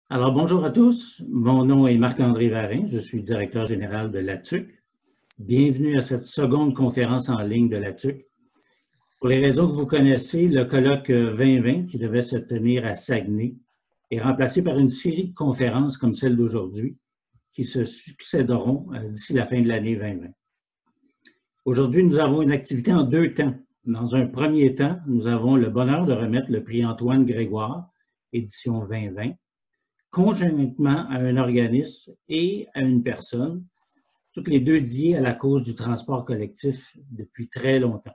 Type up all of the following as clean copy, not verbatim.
Alors, bonjour à tous. Mon nom est Marc-André Varin. Je suis directeur général de l'ATUC. Bienvenue à cette seconde conférence en ligne de l'ATUC. Pour les raisons que vous connaissez, le colloque 2020 qui devait se tenir à Saguenay est remplacé par une série de conférences comme celle d'aujourd'hui qui se succéderont d'ici la fin de l'année 2020. Aujourd'hui, nous avons une activité en deux temps. Dans un premier temps, nous avons le bonheur de remettre le prix Antoine Grégoire, édition 2020, conjointement à un organisme et à une personne, toutes les deux liées à la cause du transport collectif depuis très longtemps.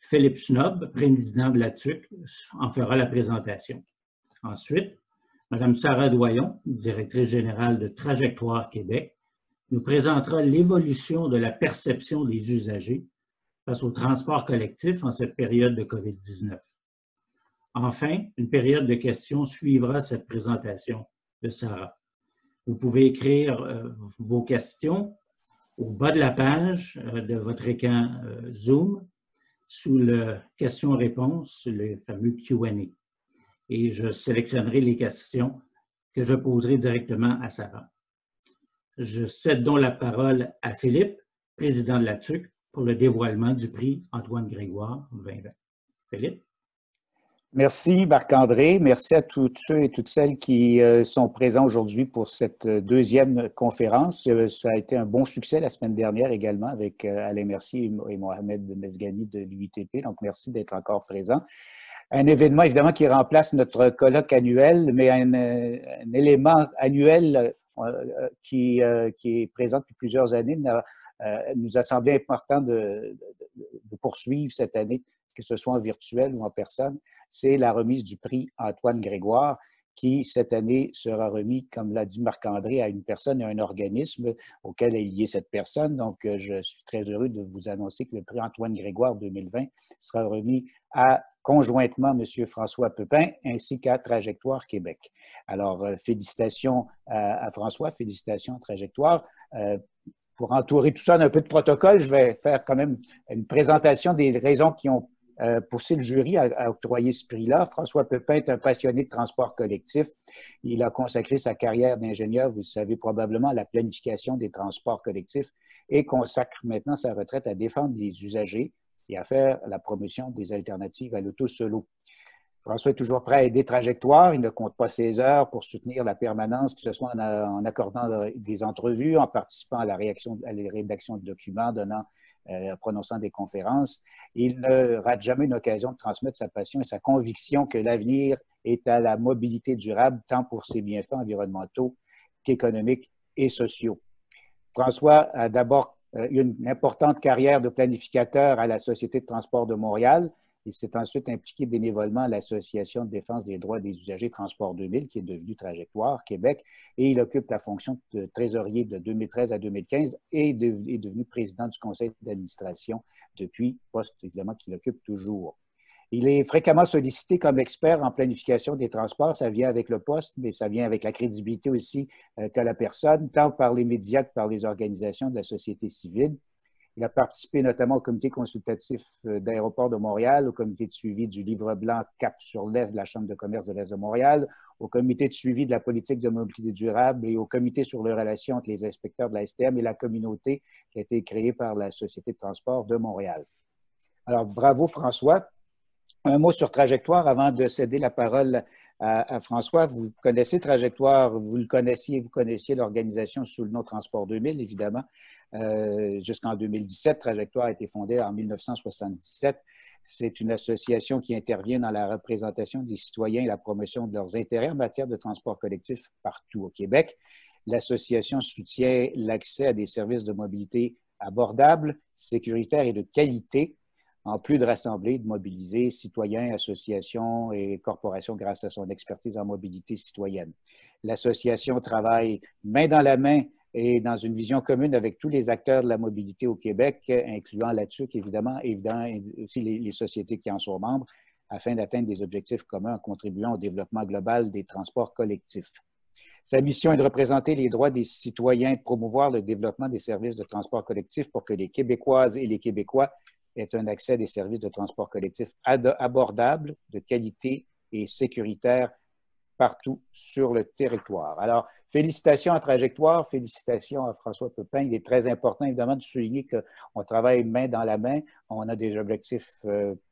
Philippe Schnob, président de la TUC, en fera la présentation. Ensuite, Mme Sarah Doyon, directrice générale de Trajectoire Québec, nous présentera l'évolution de la perception des usagers face au transport collectif en cette période de COVID-19. Enfin, une période de questions suivra cette présentation de Sarah. Vous pouvez écrire vos questions au bas de la page de votre écran Zoom sous le questions-réponses, le fameux Q&A. Et je sélectionnerai les questions que je poserai directement à Sarah. Je cède donc la parole à Philippe, président de la TUC, pour le dévoilement du prix Antoine Grégoire 2020. Philippe? Merci Marc-André. Merci à tous ceux et toutes celles qui sont présents aujourd'hui pour cette deuxième conférence. Ça a été un bon succès la semaine dernière également avec Alain Mercier et Mohamed Mesgani de l'UITP. Donc, merci d'être encore présents. Un événement évidemment qui remplace notre colloque annuel, mais un élément annuel qui est présent depuis plusieurs années nous a semblé important de poursuivre cette année, que ce soit en virtuel ou en personne, c'est la remise du prix Antoine Grégoire, qui, cette année, sera remis, comme l'a dit Marc-André, à une personne et à un organisme auquel est liée cette personne. Donc, je suis très heureux de vous annoncer que le prix Antoine Grégoire 2020 sera remis conjointement M. François Pepin ainsi qu'à Trajectoire Québec. Alors, félicitations à François, félicitations à Trajectoire. Pour entourer tout ça d'un peu de protocole, je vais faire quand même une présentation des raisons qui ont poussé le jury à octroyer ce prix-là. François Pepin est un passionné de transport collectif. Il a consacré sa carrière d'ingénieur, vous le savez probablement, à la planification des transports collectifs et consacre maintenant sa retraite à défendre les usagers et à faire la promotion des alternatives à l'auto solo. François est toujours prêt à aider Trajectoire. Il ne compte pas ses heures pour soutenir la permanence, que ce soit en accordant des entrevues, en participant à la rédaction de documents, prononçant des conférences. Il ne rate jamais une occasion de transmettre sa passion et sa conviction que l'avenir est à la mobilité durable, tant pour ses bienfaits environnementaux qu'économiques et sociaux. François a d'abord eu une importante carrière de planificateur à la Société de transport de Montréal. Il s'est ensuite impliqué bénévolement à l'Association de défense des droits des usagers Transport 2000, qui est devenue Trajectoire Québec, et il occupe la fonction de trésorier de 2013 à 2015 et est devenu président du conseil d'administration depuis, poste évidemment qu'il occupe toujours. Il est fréquemment sollicité comme expert en planification des transports. Ça vient avec le poste, mais ça vient avec la crédibilité aussi qu'a la personne, tant par les médias que par les organisations de la société civile. Il a participé notamment au comité consultatif d'aéroport de Montréal, au comité de suivi du livre blanc Cap sur l'Est de la Chambre de commerce de l'Est de Montréal, au comité de suivi de la politique de mobilité durable et au comité sur les relations entre les inspecteurs de la STM et la communauté qui a été créée par la Société de transport de Montréal. Alors, bravo François. Un mot sur Trajectoire avant de céder la parole à François. Vous connaissez Trajectoire, vous connaissiez l'organisation sous le nom Transport 2000, évidemment. Jusqu'en 2017, Trajectoire a été fondée en 1977. C'est une association qui intervient dans la représentation des citoyens et la promotion de leurs intérêts en matière de transport collectif partout au Québec. L'association soutient l'accès à des services de mobilité abordables, sécuritaires et de qualité, en plus de rassembler, de mobiliser citoyens, associations et corporations grâce à son expertise en mobilité citoyenne. L'association travaille main dans la main et dans une vision commune avec tous les acteurs de la mobilité au Québec, incluant la TUC, évidemment, et aussi les sociétés qui en sont membres, afin d'atteindre des objectifs communs en contribuant au développement global des transports collectifs. Sa mission est de représenter les droits des citoyens, de promouvoir le développement des services de transport collectif pour que les Québécoises et les Québécois aient un accès à des services de transport collectif abordables, de qualité et sécuritaires partout sur le territoire. Alors, félicitations à Trajectoire, félicitations à François Pepin. Il est très important, évidemment, de souligner qu'on travaille main dans la main. On a des objectifs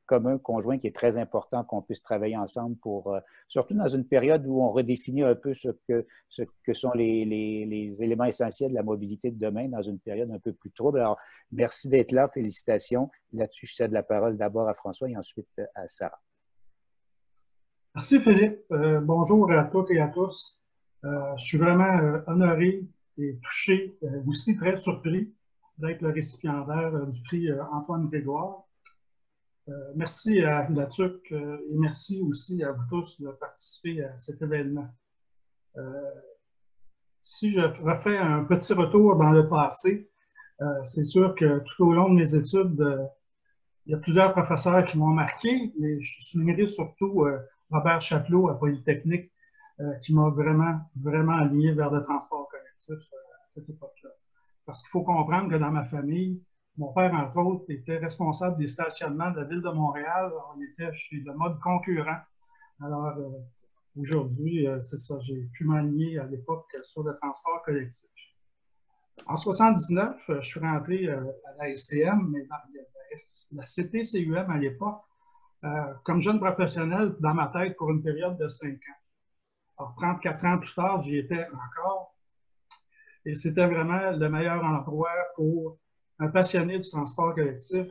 communs, conjoints, qui est très important qu'on puisse travailler ensemble pour, surtout dans une période où on redéfinit un peu ce que sont les éléments essentiels de la mobilité de demain, dans une période un peu plus trouble. Alors, merci d'être là, félicitations. Là-dessus, je cède la parole d'abord à François et ensuite à Sarah. Merci Philippe. Bonjour à toutes et à tous. Je suis vraiment honoré et touché, aussi très surpris d'être le récipiendaire du prix Antoine Grégoire. Merci à la TUC et merci aussi à vous tous de participer à cet événement. Si je refais un petit retour dans le passé, c'est sûr que tout au long de mes études, il y a plusieurs professeurs qui m'ont marqué, mais je soulignerai surtout Robert Chapelot à Polytechnique, qui m'a vraiment aligné vers le transport collectif à cette époque-là. Parce qu'il faut comprendre que dans ma famille, mon père, entre autres, était responsable des stationnements de la Ville de Montréal. On était chez le mode concurrent. Alors, aujourd'hui, c'est ça, j'ai pu m'aligner à l'époque sur le transport collectif. En 1979, je suis rentré à la STM, mais dans la CTCUM à l'époque, comme jeune professionnel dans ma tête pour une période de 5 ans. Alors, 34 ans plus tard, j'y étais encore. Et c'était vraiment le meilleur endroit pour un passionné du transport collectif,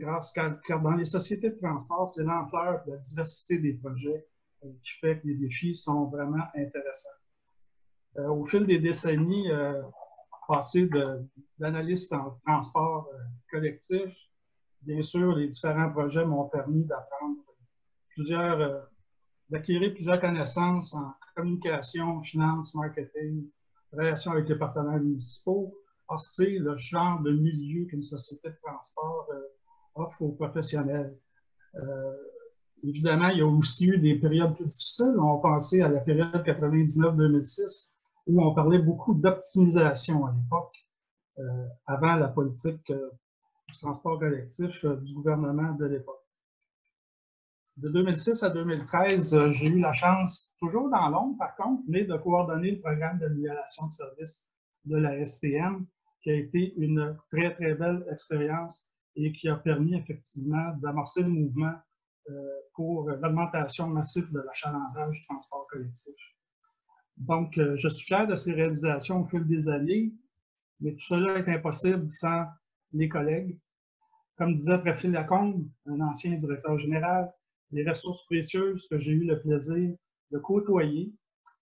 car dans les sociétés de transport, c'est l'ampleur de la diversité des projets qui fait que les défis sont vraiment intéressants. Au fil des décennies, passées d'analyste en transport collectif, bien sûr, les différents projets m'ont permis d'apprendre d'acquérir plusieurs connaissances en communication, finance, marketing, relations avec les partenaires municipaux. Or, c'est le genre de milieu qu'une société de transport offre aux professionnels. Évidemment, il y a aussi eu des périodes plus difficiles. On pensait à la période 99-2006, où on parlait beaucoup d'optimisation à l'époque, avant la politique du transport collectif du gouvernement de l'époque. De 2006 à 2013, j'ai eu la chance, toujours dans l'ombre par contre, mais de coordonner le programme d'amélioration de service de la STM, qui a été une très, très belle expérience et qui a permis effectivement d'amorcer le mouvement pour l'augmentation massive de l'achalandage du transport collectif. Donc, je suis fier de ces réalisations au fil des années, mais tout cela est impossible sans les collègues. Comme disait Tréphile Lacombe, un ancien directeur général, les ressources précieuses que j'ai eu le plaisir de côtoyer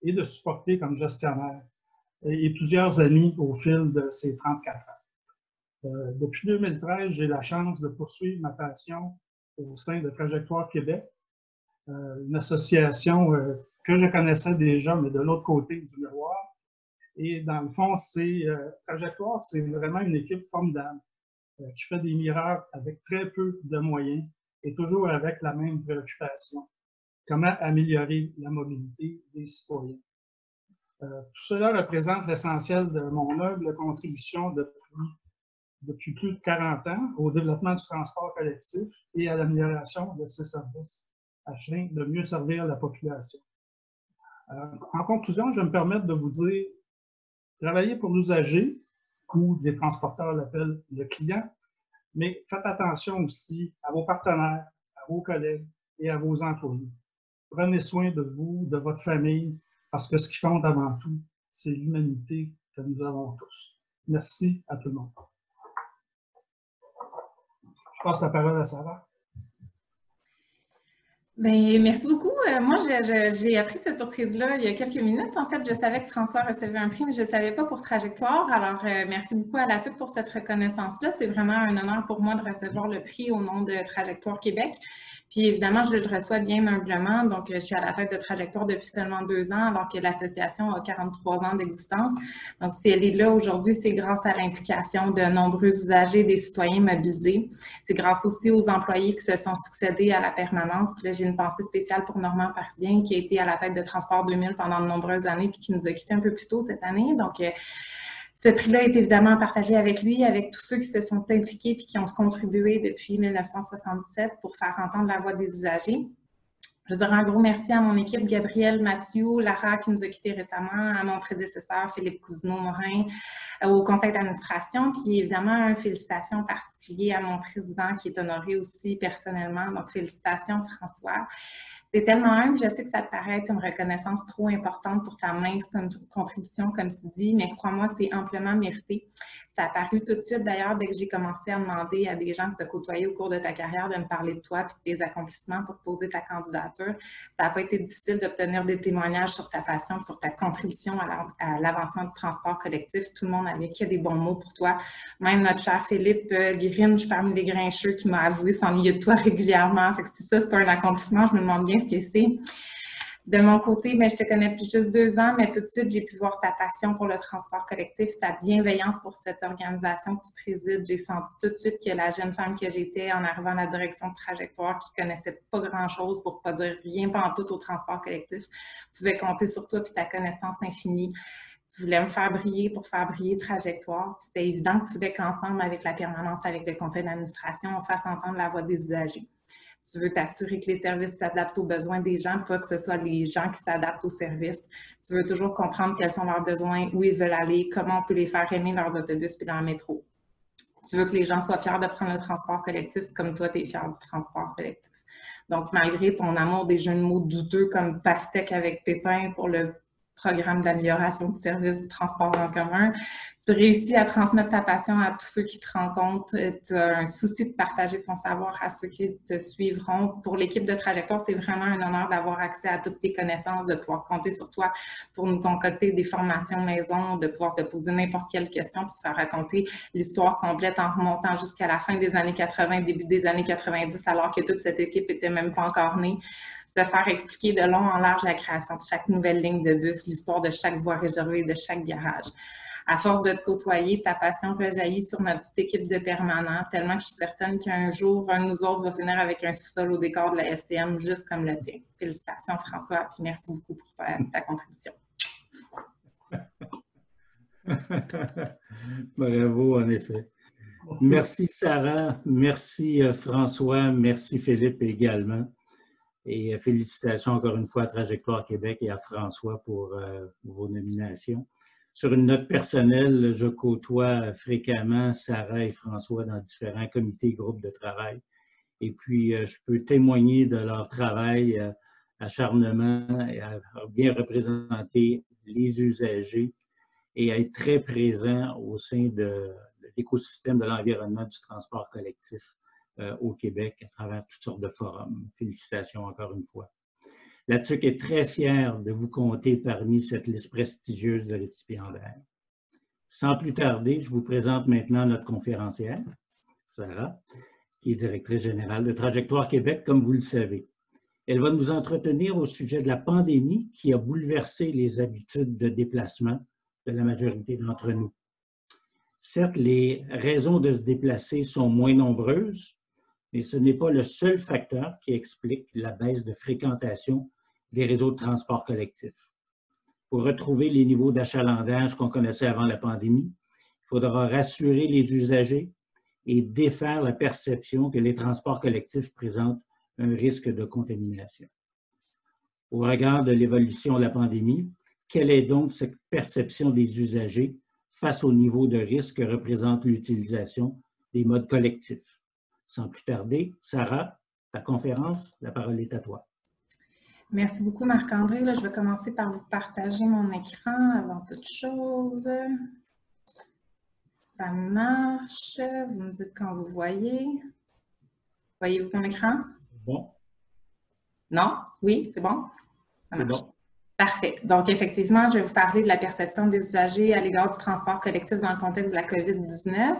et de supporter comme gestionnaire, et plusieurs amis au fil de ces 34 ans. Depuis 2013, j'ai la chance de poursuivre ma passion au sein de Trajectoire Québec, une association que je connaissais déjà, mais de l'autre côté du miroir. Et dans le fond, Trajectoire, c'est vraiment une équipe formidable qui fait des miracles avec très peu de moyens et toujours avec la même préoccupation. Comment améliorer la mobilité des citoyens. Tout cela représente l'essentiel de mon humble contribution depuis plus de 40 ans au développement du transport collectif et à l'amélioration de ses services afin de mieux servir la population. En conclusion, je vais me permettre de vous dire, travailler pour l'usager, ou les transporteurs l'appellent le client, mais faites attention aussi à vos partenaires, à vos collègues et à vos employés. Prenez soin de vous, de votre famille, parce que ce qui compte avant tout, c'est l'humanité que nous avons tous. Merci à tout le monde. Je passe la parole à Sarah. Bien, merci beaucoup. Moi, j'ai appris cette surprise-là il y a quelques minutes. En fait, je savais que François recevait un prix, mais je ne savais pas pour Trajectoire. Alors, merci beaucoup à la TUC pour cette reconnaissance-là. C'est vraiment un honneur pour moi de recevoir le prix au nom de Trajectoire Québec. Puis, évidemment, je le reçois bien humblement. Donc, je suis à la tête de Trajectoire depuis seulement 2 ans, alors que l'association a 43 ans d'existence. Donc, si elle est là aujourd'hui, c'est grâce à l'implication de nombreux usagers, des citoyens mobilisés. C'est grâce aussi aux employés qui se sont succédés à la permanence. Puis là, j'ai une pensée spéciale pour Normand Partien, qui a été à la tête de Transport 2000 pendant de nombreuses années, puis qui nous a quittés un peu plus tôt cette année. Donc, ce prix-là est évidemment partagé avec lui, avec tous ceux qui se sont impliqués puis qui ont contribué depuis 1977 pour faire entendre la voix des usagers. Je veux dire un gros merci à mon équipe, Gabriel, Mathieu, Lara qui nous a quittés récemment, à mon prédécesseur, Philippe Cousineau-Morin, au conseil d'administration, puis évidemment, une félicitation particulière à mon président qui est honoré aussi personnellement. Donc, félicitations François. T'es tellement humble, je sais que ça te paraît être une reconnaissance trop importante pour ta mince contribution, comme tu dis, mais crois-moi, c'est amplement mérité. Ça a paru tout de suite, d'ailleurs, dès que j'ai commencé à demander à des gens que tu as côtoyés au cours de ta carrière de me parler de toi et de tes accomplissements pour poser ta candidature. Ça n'a pas été difficile d'obtenir des témoignages sur ta passion, sur ta contribution à l'avancement du transport collectif. Tout le monde avait que des bons mots pour toi. Même notre cher Philippe Grinch, parmi les grincheux, qui m'a avoué s'ennuyer de toi régulièrement. Fait que si ça, c'est pas un accomplissement, je me demande bien ce que c'est. De mon côté, je te connais depuis juste 2 ans, mais tout de suite, j'ai pu voir ta passion pour le transport collectif, ta bienveillance pour cette organisation que tu présides. J'ai senti tout de suite que la jeune femme que j'étais en arrivant à la direction de Trajectoire, qui connaissait pas grand-chose, pour pas dire rien pantoute au transport collectif, pouvait compter sur toi et ta connaissance infinie. Tu voulais me faire briller pour faire briller Trajectoire. C'était évident que tu voulais qu'ensemble, avec la permanence, avec le conseil d'administration, on fasse entendre la voix des usagers. Tu veux t'assurer que les services s'adaptent aux besoins des gens, pas que ce soit les gens qui s'adaptent aux services. Tu veux toujours comprendre quels sont leurs besoins, où ils veulent aller, comment on peut les faire aimer leurs autobus puis leur métro. Tu veux que les gens soient fiers de prendre le transport collectif comme toi, tu es fier du transport collectif. Donc, malgré ton amour des jeux de mots douteux comme pastèque avec pépin pour le programme d'amélioration du service du transport en commun. Tu réussis à transmettre ta passion à tous ceux qui te rencontrent. Tu as un souci de partager ton savoir à ceux qui te suivront. Pour l'équipe de Trajectoire, c'est vraiment un honneur d'avoir accès à toutes tes connaissances, de pouvoir compter sur toi pour nous concocter des formations maison, de pouvoir te poser n'importe quelle question puis se faire raconter l'histoire complète en remontant jusqu'à la fin des années 80, début des années 90, alors que toute cette équipe n'était même pas encore née. Se faire expliquer de long en large la création de chaque nouvelle ligne de bus, l'histoire de chaque voie réservée, de chaque garage. À force de te côtoyer, ta passion rejaillit sur notre petite équipe de permanents, tellement que je suis certaine qu'un jour, un de nous autres va finir avec un sous-sol au décor de la STM, juste comme le tien. Félicitations, François, puis merci beaucoup pour ta contribution. Bravo, en effet. Merci Sarah, merci François, merci Philippe également. Et félicitations encore une fois à Trajectoire Québec et à François pour vos nominations. Sur une note personnelle, je côtoie fréquemment Sarah et François dans différents comités et groupes de travail. Et puis, je peux témoigner de leur travail, acharnement, et à bien représenter les usagers et à être très présent au sein de l'écosystème de l'environnement du transport collectif au Québec à travers toutes sortes de forums. Félicitations encore une fois. La TUC est très fière de vous compter parmi cette liste prestigieuse de récipiendaires. Sans plus tarder, je vous présente maintenant notre conférencière, Sarah, qui est directrice générale de Trajectoire Québec, comme vous le savez. Elle va nous entretenir au sujet de la pandémie qui a bouleversé les habitudes de déplacement de la majorité d'entre nous. Certes, les raisons de se déplacer sont moins nombreuses, mais ce n'est pas le seul facteur qui explique la baisse de fréquentation des réseaux de transport collectif. Pour retrouver les niveaux d'achalandage qu'on connaissait avant la pandémie, il faudra rassurer les usagers et défaire la perception que les transports collectifs présentent un risque de contamination. Au regard de l'évolution de la pandémie, quelle est donc cette perception des usagers face au niveau de risque que représente l'utilisation des modes collectifs? Sans plus tarder, Sarah, ta conférence, la parole est à toi. Merci beaucoup, Marc-André. Je vais commencer par vous partager mon écran avant toute chose. Ça marche. Vous me dites quand vous voyez. Voyez-vous mon écran? Bon. Non? Oui, c'est bon? Ça marche. C'est bon. Parfait. Donc, effectivement, je vais vous parler de la perception des usagers à l'égard du transport collectif dans le contexte de la COVID-19.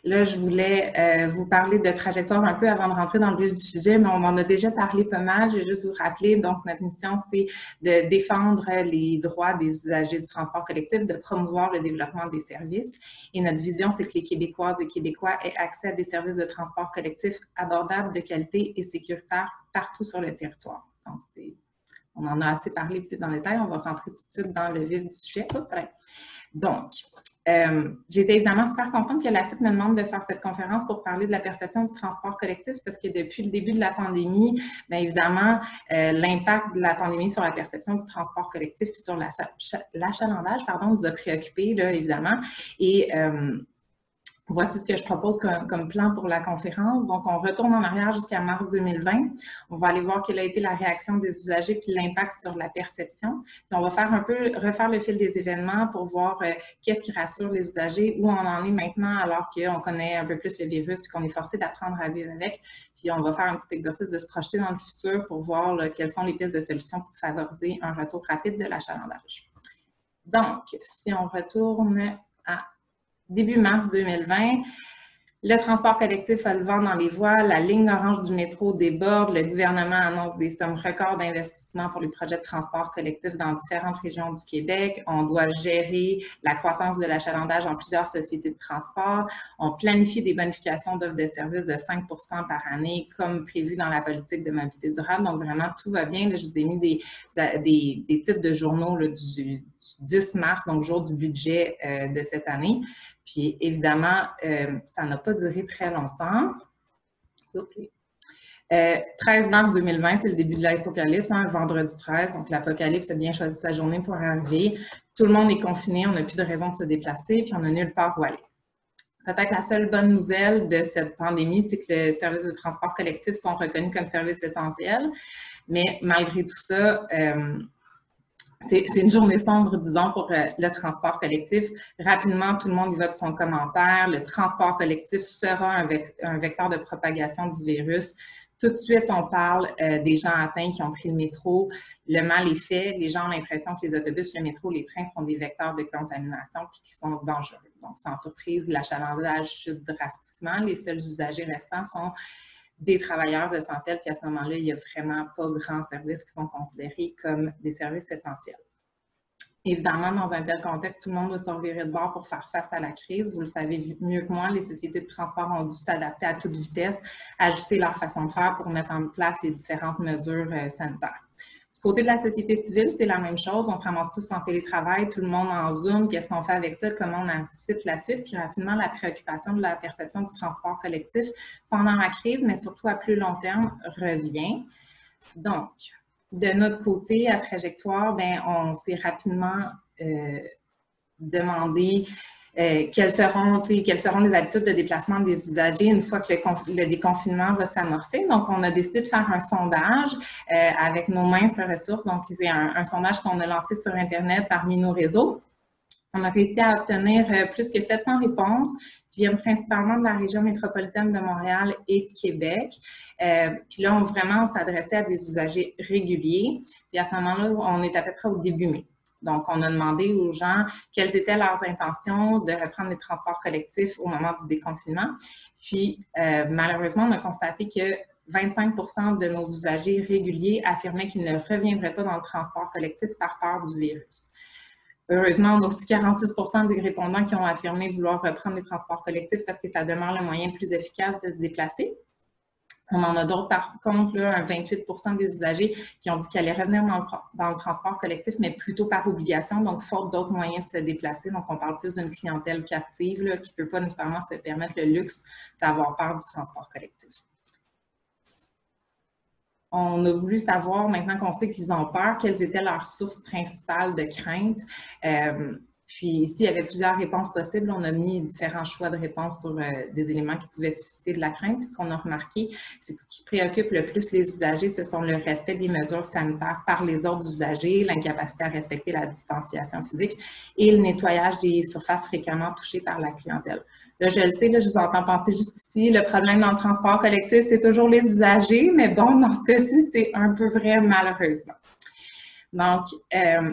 Là, je voulais vous parler de Trajectoire un peu avant de rentrer dans le vif du sujet, mais on en a déjà parlé pas mal. Je vais juste vous rappeler, donc, notre mission, c'est de défendre les droits des usagers du transport collectif, de promouvoir le développement des services. Et notre vision, c'est que les Québécoises et Québécois aient accès à des services de transport collectif abordables, de qualité et sécuritaires partout sur le territoire. Donc, on en a assez parlé plus dans le détail. On va rentrer tout de suite dans le vif du sujet. Donc, j'étais évidemment super contente que la TUC me demande de faire cette conférence pour parler de la perception du transport collectif parce que depuis le début de la pandémie, bien évidemment, l'impact de la pandémie sur la perception du transport collectif puis sur l'achalandage, nous a préoccupés, là, évidemment. Et voici ce que je propose comme plan pour la conférence. Donc, on retourne en arrière jusqu'à mars 2020. On va aller voir quelle a été la réaction des usagers puis l'impact sur la perception. Puis on va faire refaire le fil des événements pour voir qu'est-ce qui rassure les usagers, où on en est maintenant alors qu'on connaît un peu plus le virus puis qu'on est forcé d'apprendre à vivre avec. Puis on va faire un petit exercice de se projeter dans le futur pour voir là, quelles sont les pistes de solutions pour favoriser un retour rapide de l'achalandage. Donc, si on retourne à début mars 2020, le transport collectif a le vent dans les voiles, la ligne orange du métro déborde, le gouvernement annonce des sommes records d'investissement pour les projets de transport collectif dans différentes régions du Québec. On doit gérer la croissance de l'achalandage en plusieurs sociétés de transport. On planifie des bonifications d'offres de services de 5 % par année, comme prévu dans la politique de mobilité durable. Donc, vraiment, tout va bien. Là, je vous ai mis des titres de journaux là, du 10 mars, donc jour du budget de cette année. Puis évidemment, ça n'a pas duré très longtemps. 13 mars 2020, c'est le début de l'apocalypse, vendredi 13. Donc l'apocalypse a bien choisi sa journée pour arriver. Tout le monde est confiné, on n'a plus de raison de se déplacer, puis on n'a nulle part où aller. Peut-être la seule bonne nouvelle de cette pandémie, c'est que les services de transport collectif sont reconnus comme services essentiels. Mais malgré tout ça, c'est une journée sombre, disons, pour le transport collectif. Rapidement, tout le monde y va de son commentaire. Le transport collectif sera un vecteur de propagation du virus. Tout de suite, on parle des gens atteints qui ont pris le métro. Le mal est fait. Les gens ont l'impression que les autobus, le métro, les trains sont des vecteurs de contamination et qui sont dangereux. Donc, sans surprise, l'achalandage chute drastiquement. Les seuls usagers restants sont des travailleurs essentiels, puis à ce moment-là, il n'y a vraiment pas grands services qui sont considérés comme des services essentiels. Évidemment, dans un tel contexte, tout le monde doit se revirer de bord pour faire face à la crise. Vous le savez mieux que moi, les sociétés de transport ont dû s'adapter à toute vitesse, ajuster leur façon de faire pour mettre en place les différentes mesures sanitaires. Du côté de la société civile, c'est la même chose. On se ramasse tous en télétravail, tout le monde en Zoom. Qu'est-ce qu'on fait avec ça? Comment on anticipe la suite? Puis rapidement, la préoccupation de la perception du transport collectif pendant la crise, mais surtout à plus long terme, revient. Donc, de notre côté, à Trajectoire, bien, on s'est rapidement demandé quelles seront les habitudes de déplacement des usagers une fois que le déconfinement va s'amorcer. Donc, on a décidé de faire un sondage avec nos minces ressources. Donc, c'est un sondage qu'on a lancé sur Internet parmi nos réseaux. On a réussi à obtenir plus que 700 réponses qui viennent principalement de la région métropolitaine de Montréal et de Québec. Puis là, on s'adressait à des usagers réguliers. Puis à ce moment-là, on est à peu près au début mai. Donc, on a demandé aux gens quelles étaient leurs intentions de reprendre les transports collectifs au moment du déconfinement. Puis, malheureusement, on a constaté que 25 % de nos usagers réguliers affirmaient qu'ils ne reviendraient pas dans le transport collectif par peur du virus. Heureusement, on a aussi 46 % des répondants qui ont affirmé vouloir reprendre les transports collectifs parce que ça demeure le moyen le plus efficace de se déplacer. On en a d'autres, par contre, là, un 28 % des usagers qui ont dit qu'ils allaient revenir dans le transport collectif, mais plutôt par obligation, donc faute d'autres moyens de se déplacer. Donc, on parle plus d'une clientèle captive là, qui ne peut pas nécessairement se permettre le luxe d'avoir peur du transport collectif. On a voulu savoir, maintenant qu'on sait qu'ils ont peur, quelles étaient leurs sources principales de crainte. Puis ici, il y avait plusieurs réponses possibles. On a mis différents choix de réponses sur des éléments qui pouvaient susciter de la crainte. Puis ce qu'on a remarqué, c'est que ce qui préoccupe le plus les usagers, ce sont le respect des mesures sanitaires par les autres usagers, l'incapacité à respecter la distanciation physique et le nettoyage des surfaces fréquemment touchées par la clientèle. Là, je le sais, là, je vous entends penser jusqu'ici, le problème dans le transport collectif, c'est toujours les usagers, mais bon, dans ce cas-ci, c'est un peu vrai, malheureusement. Donc,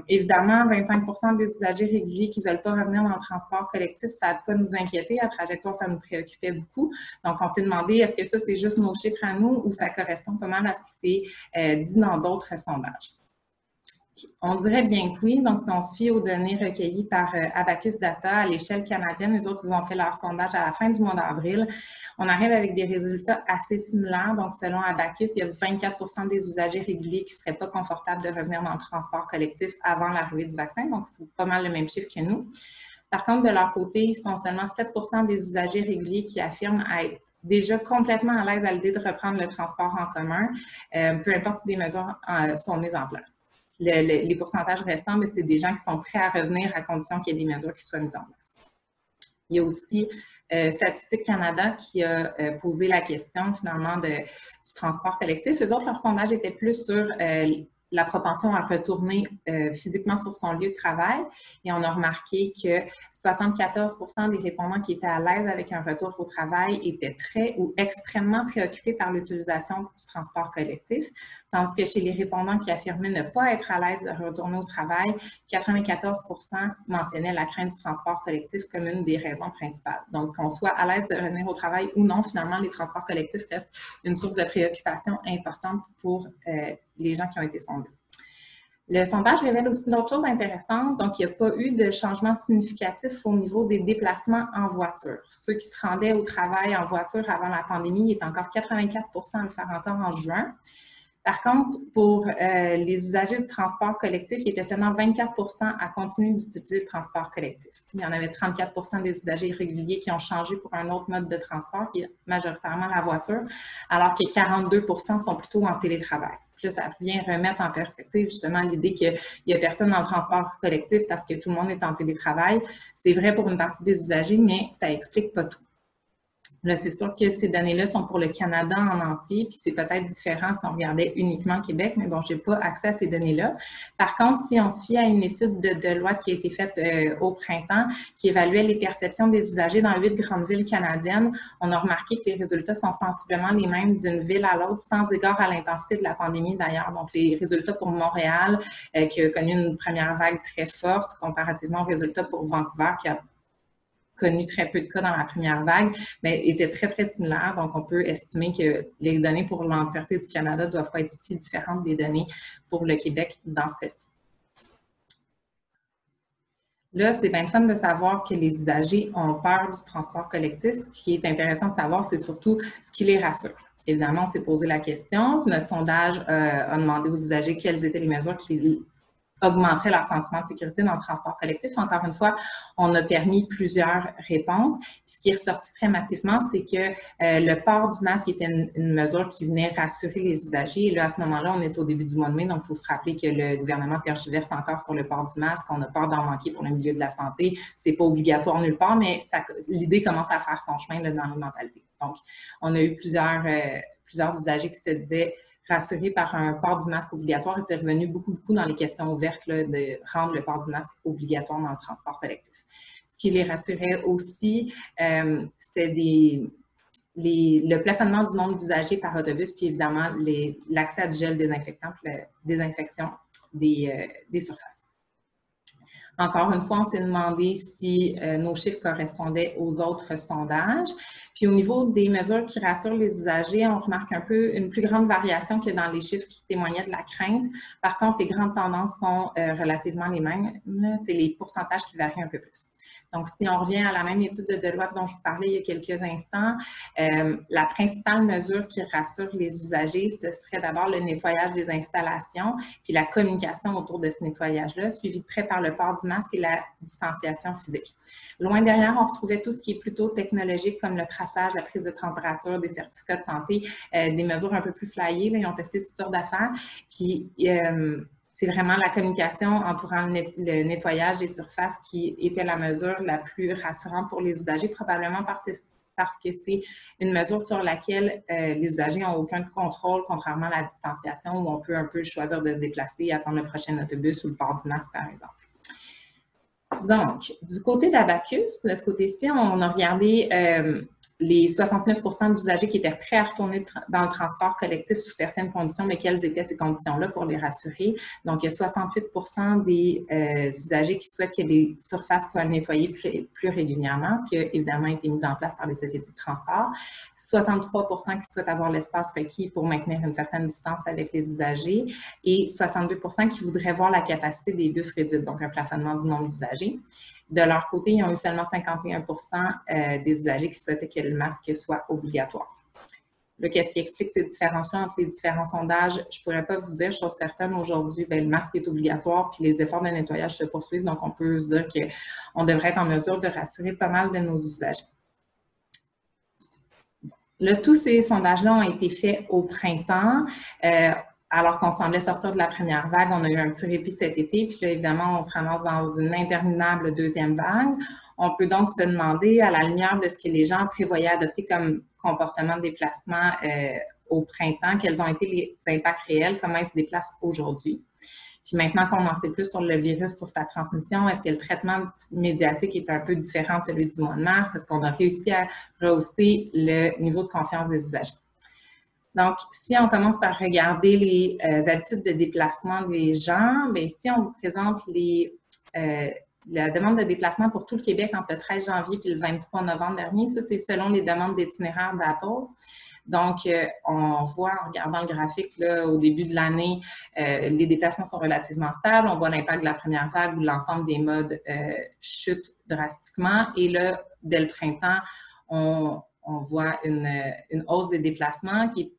évidemment, 25 % des usagers réguliers qui ne veulent pas revenir dans le transport collectif, ça a de quoi nous inquiéter. À Trajectoire, ça nous préoccupait beaucoup. Donc, on s'est demandé, est-ce que ça, c'est juste nos chiffres à nous ou ça correspond pas mal à ce qui s'est dit dans d'autres sondages? Puis, On dirait bien que oui. Donc, si on se fie aux données recueillies par Abacus Data à l'échelle canadienne, les autres, ils ont fait leur sondage à la fin du mois d'avril. On arrive avec des résultats assez similaires. Donc, selon Abacus, il y a 24% des usagers réguliers qui ne seraient pas confortables de revenir dans le transport collectif avant l'arrivée du vaccin. Donc, c'est pas mal le même chiffre que nous. Par contre, de leur côté, ils sont seulement 7% des usagers réguliers qui affirment être déjà complètement à l'aise à l'idée de reprendre le transport en commun, peu importe si des mesures sont mises en place. Les pourcentages restants, c'est des gens qui sont prêts à revenir à condition qu'il y ait des mesures qui soient mises en place. Il y a aussi Statistique Canada qui a posé la question finalement du transport collectif. Eux autres, leur sondage était plus sur la propension à retourner physiquement sur son lieu de travail. Et on a remarqué que 74% des répondants qui étaient à l'aise avec un retour au travail étaient très ou extrêmement préoccupés par l'utilisation du transport collectif, tandis que chez les répondants qui affirmaient ne pas être à l'aise de retourner au travail, 94% mentionnaient la crainte du transport collectif comme une des raisons principales. Donc, qu'on soit à l'aise de revenir au travail ou non, finalement, les transports collectifs restent une source de préoccupation importante pour les gens qui ont été sondés. Le sondage révèle aussi d'autres choses intéressantes. Donc, il n'y a pas eu de changement significatif au niveau des déplacements en voiture. Ceux qui se rendaient au travail en voiture avant la pandémie, il est encore 84% à le faire encore en juin. Par contre, pour les usagers du transport collectif, il était seulement 24% à continuer d'utiliser le transport collectif. Il y en avait 34% des usagers réguliers qui ont changé pour un autre mode de transport, qui est majoritairement la voiture, alors que 42% sont plutôt en télétravail. Puis là, ça vient remettre en perspective justement l'idée qu'il n'y a personne dans le transport collectif parce que tout le monde est en télétravail. C'est vrai pour une partie des usagers, mais ça n'explique pas tout. Là, c'est sûr que ces données-là sont pour le Canada en entier, puis c'est peut-être différent si on regardait uniquement Québec, mais bon, je n'ai pas accès à ces données-là. Par contre, si on se fie à une étude de Deloitte qui a été faite au printemps, qui évaluait les perceptions des usagers dans 8 grandes villes canadiennes, on a remarqué que les résultats sont sensiblement les mêmes d'une ville à l'autre, sans égard à l'intensité de la pandémie d'ailleurs. Donc, les résultats pour Montréal, qui a connu une première vague très forte, comparativement aux résultats pour Vancouver, qui a connu très peu de cas dans la première vague, mais étaient très, très similaires. Donc, on peut estimer que les données pour l'entièreté du Canada ne doivent pas être si différentes des données pour le Québec dans ce cas-ci. Là, c'est bien fun de savoir que les usagers ont peur du transport collectif. Ce qui est intéressant de savoir, c'est surtout ce qui les rassure. Évidemment, on s'est posé la question. Notre sondage a demandé aux usagers quelles étaient les mesures qui augmenterait leur sentiment de sécurité dans le transport collectif. Encore une fois, on a permis plusieurs réponses. Puis ce qui est ressorti très massivement, c'est que le port du masque était une mesure qui venait rassurer les usagers. Et là, à ce moment-là, on est au début du mois de mai, donc il faut se rappeler que le gouvernement tergiverse encore sur le port du masque. On a peur d'en manquer pour le milieu de la santé. C'est pas obligatoire nulle part, mais l'idée commence à faire son chemin là, dans les mentalités. Donc, on a eu plusieurs usagers qui se disaient rassurés par un port du masque obligatoire, et c'est revenu beaucoup dans les questions ouvertes là, de rendre le port du masque obligatoire dans le transport collectif. Ce qui les rassurait aussi, c'était le plafonnement du nombre d'usagers par autobus, puis évidemment l'accès à du gel désinfectant pour la désinfection des surfaces. Encore une fois, on s'est demandé si nos chiffres correspondaient aux autres sondages. Puis au niveau des mesures qui rassurent les usagers, on remarque un peu une plus grande variation que dans les chiffres qui témoignaient de la crainte. Par contre, les grandes tendances sont relativement les mêmes. C'est les pourcentages qui varient un peu plus. Donc, si on revient à la même étude de Deloitte dont je vous parlais il y a quelques instants, la principale mesure qui rassure les usagers, ce serait d'abord le nettoyage des installations, puis la communication autour de ce nettoyage-là, suivi de près par le port du masque et la distanciation physique. Loin derrière, on retrouvait tout ce qui est plutôt technologique, comme le traçage, la prise de température, des certificats de santé, des mesures un peu plus flyées. Là, ils ont testé toutes sortes d'affaires. Puis, c'est vraiment la communication entourant le nettoyage des surfaces qui était la mesure la plus rassurante pour les usagers, probablement parce que c'est une mesure sur laquelle les usagers n'ont aucun contrôle, contrairement à la distanciation, où on peut un peu choisir de se déplacer, attendre le prochain autobus ou le port du masque, par exemple. Donc, du côté d'Abacus, de ce côté-ci, on a regardé les 69 d'usagers qui étaient prêts à retourner dans le transport collectif sous certaines conditions, mais quelles étaient ces conditions-là pour les rassurer? Donc, il y a 68 des usagers qui souhaitent que les surfaces soient nettoyées plus régulièrement, ce qui a évidemment été mis en place par les sociétés de transport. 63 qui souhaitent avoir l'espace requis pour maintenir une certaine distance avec les usagers et 62 qui voudraient voir la capacité des bus réduite, donc un plafonnement du nombre d'usagers. De leur côté, ils ont eu seulement 51 des usagers qui souhaitaient que le masque soit obligatoire. Là, qu'est-ce qui explique ces différences-là entre les différents sondages? Je ne pourrais pas vous dire, chose certaine, aujourd'hui, le masque est obligatoire puis les efforts de nettoyage se poursuivent, donc on peut se dire qu'on devrait être en mesure de rassurer pas mal de nos usagers. Là, tous ces sondages-là ont été faits au printemps. Alors qu'on semblait sortir de la première vague, on a eu un petit répit cet été, puis là, évidemment, on se ramasse dans une interminable deuxième vague. On peut donc se demander, à la lumière de ce que les gens prévoyaient adopter comme comportement de déplacement au printemps, quels ont été les impacts réels, comment ils se déplacent aujourd'hui. Puis maintenant qu'on en sait plus sur le virus, sur sa transmission, est-ce que le traitement médiatique est un peu différent de celui du mois de mars? Est-ce qu'on a réussi à rehausser le niveau de confiance des usagers? Donc, si on commence par regarder les habitudes de déplacement des gens, bien ici, on vous présente la demande de déplacement pour tout le Québec entre le 13 janvier et le 23 novembre dernier. Ça, c'est selon les demandes d'itinéraires d'Apple. Donc, on voit en regardant le graphique là, au début de l'année, les déplacements sont relativement stables. On voit l'impact de la première vague où l'ensemble des modes chute drastiquement. Et là, dès le printemps, on voit une hausse des déplacements qui est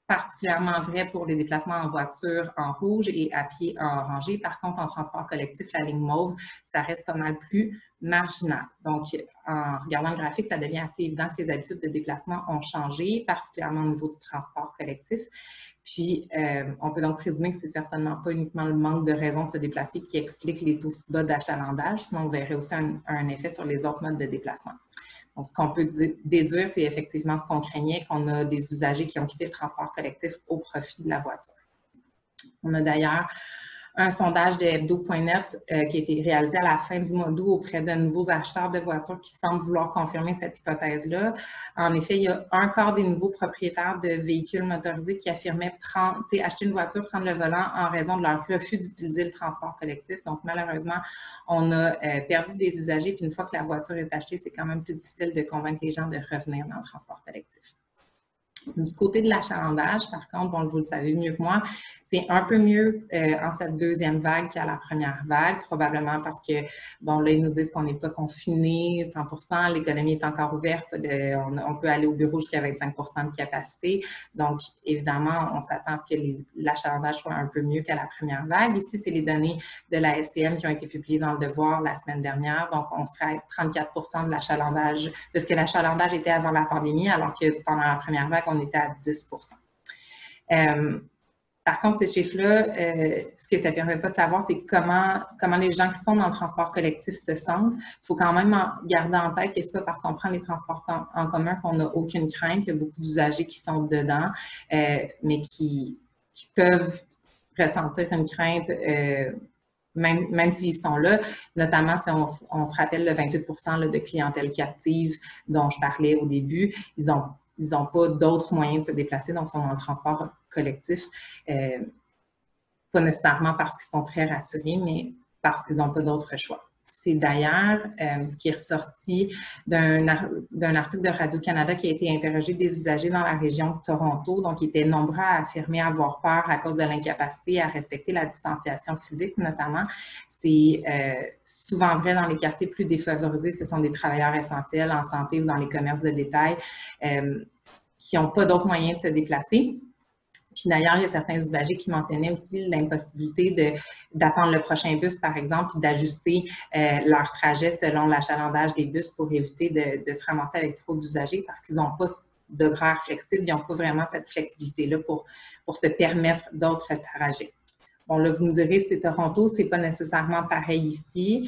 particulièrement vrai pour les déplacements en voiture en rouge et à pied en orangé. Par contre, en transport collectif, la ligne mauve, ça reste pas mal plus marginal. Donc, en regardant le graphique, ça devient assez évident que les habitudes de déplacement ont changé, particulièrement au niveau du transport collectif. Puis, on peut donc présumer que c'est certainement pas uniquement le manque de raisons de se déplacer qui explique les taux si bas d'achalandage, sinon on verrait aussi un effet sur les autres modes de déplacement. Donc, ce qu'on peut déduire, c'est effectivement ce qu'on craignait, qu'on a des usagers qui ont quitté le transport collectif au profit de la voiture. On a d'ailleurs un sondage de hebdo.net qui a été réalisé à la fin du mois d'août auprès de nouveaux acheteurs de voitures qui semblent vouloir confirmer cette hypothèse-là. En effet, il y a un quart des nouveaux propriétaires de véhicules motorisés qui affirmaient acheter une voiture, prendre le volant en raison de leur refus d'utiliser le transport collectif. Donc, malheureusement, on a perdu des usagers. Puis une fois que la voiture est achetée, c'est quand même plus difficile de convaincre les gens de revenir dans le transport collectif. Du côté de l'achalandage, par contre, bon, vous le savez mieux que moi, c'est un peu mieux en cette deuxième vague qu'à la première vague, probablement parce que, bon, là, ils nous disent qu'on n'est pas confiné 100%, l'économie est encore ouverte, on peut aller au bureau jusqu'à 25% de capacité. Donc, évidemment, on s'attend à ce que l'achalandage soit un peu mieux qu'à la première vague. Ici, c'est les données de la STM qui ont été publiées dans le Devoir la semaine dernière. Donc, on serait à 34% de l'achalandage, de ce que l'achalandage était avant la pandémie, alors que pendant la première vague, on était à 10%. Par contre, ces chiffres-là, ce que ça ne permet pas de savoir, c'est comment les gens qui sont dans le transport collectif se sentent. Il faut quand même garder en tête que ce n'est pas parce qu'on prend les transports en commun qu'on n'a aucune crainte. Il y a beaucoup d'usagers qui sont dedans, mais qui peuvent ressentir une crainte même s'ils sont là, notamment si on se rappelle le 28% là, de clientèle captive dont je parlais au début, ils n'ont pas d'autres moyens de se déplacer, donc ils sont dans le transport collectif, pas nécessairement parce qu'ils sont très rassurés, mais parce qu'ils n'ont pas d'autre choix. C'est d'ailleurs ce qui est ressorti d'un article de Radio-Canada qui a été interrogé des usagers dans la région de Toronto. Donc, ils étaient nombreux à affirmer avoir peur à cause de l'incapacité à respecter la distanciation physique, notamment. C'est souvent vrai dans les quartiers plus défavorisés. Ce sont des travailleurs essentiels en santé ou dans les commerces de détail qui n'ont pas d'autres moyens de se déplacer. Puis d'ailleurs, il y a certains usagers qui mentionnaient aussi l'impossibilité d'attendre le prochain bus, par exemple, puis d'ajuster leur trajet selon l'achalandage des bus pour éviter de se ramasser avec trop d'usagers parce qu'ils n'ont pas d'horaire flexible, ils n'ont pas vraiment cette flexibilité-là pour se permettre d'autres trajets. Bon, là, vous me direz, c'est Toronto, c'est pas nécessairement pareil ici.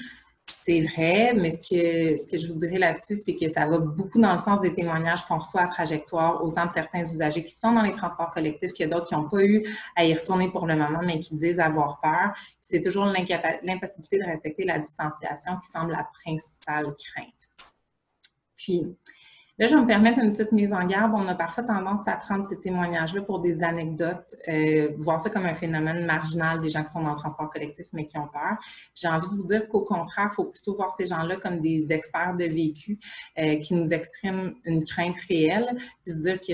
C'est vrai, mais ce que je vous dirais là-dessus, c'est que ça va beaucoup dans le sens des témoignages qu'on reçoit à Trajectoire, autant de certains usagers qui sont dans les transports collectifs que d'autres qui n'ont pas eu à y retourner pour le moment, mais qui disent avoir peur. C'est toujours l'impossibilité de respecter la distanciation qui semble la principale crainte. Puis, Là, je vais me permettre une petite mise en garde. On a parfois tendance à prendre ces témoignages-là pour des anecdotes, voir ça comme un phénomène marginal des gens qui sont dans le transport collectif mais qui ont peur. J'ai envie de vous dire qu'au contraire, il faut plutôt voir ces gens-là comme des experts de vécu qui nous expriment une crainte réelle, puis se dire que